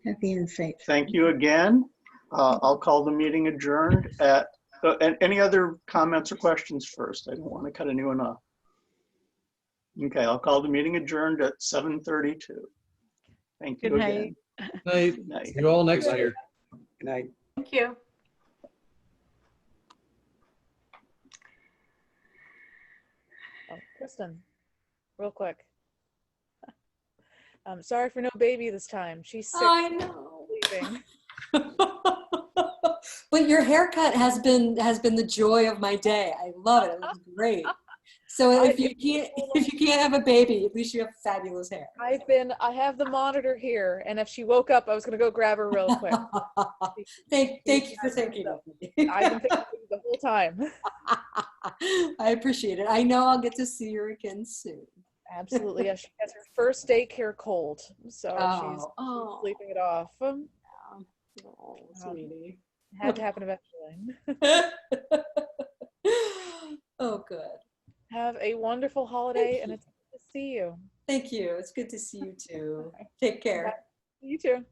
Speaker 8: Happy and safe.
Speaker 1: thank you again. I'll call the meeting adjourned at, and any other comments or questions first? I don't want to cut anyone off. Okay, I'll call the meeting adjourned at 7:32. Thank you
Speaker 3: Good
Speaker 1: again.
Speaker 5: Night.
Speaker 1: Good night.
Speaker 5: See you all next year.
Speaker 4: Good night.
Speaker 6: Thank you.
Speaker 2: Oh, Kristin, real quick. Sorry for no baby this time. She's sick.
Speaker 9: I know.
Speaker 2: Sleeping.
Speaker 9: But your haircut has been the joy of my day. I love it. It looks great. So if you can't have a baby, at least you have fabulous hair.
Speaker 2: I have the monitor here, and if she woke up, I was gonna go grab her real quick.
Speaker 9: Thank you for thinking of me.
Speaker 2: I've been thinking of you the whole time.
Speaker 9: I appreciate it. I know I'll get to see her again soon.
Speaker 2: Absolutely. Yeah, she has her first daycare cold, so she's
Speaker 9: Oh.
Speaker 2: sleeping it off.
Speaker 9: Oh, sweetie.
Speaker 2: Had to happen eventually.
Speaker 9: Oh, good.
Speaker 2: Have a wonderful holiday, and it's good to see you.
Speaker 9: Thank you. It's good to see you too. Take care.
Speaker 2: You too.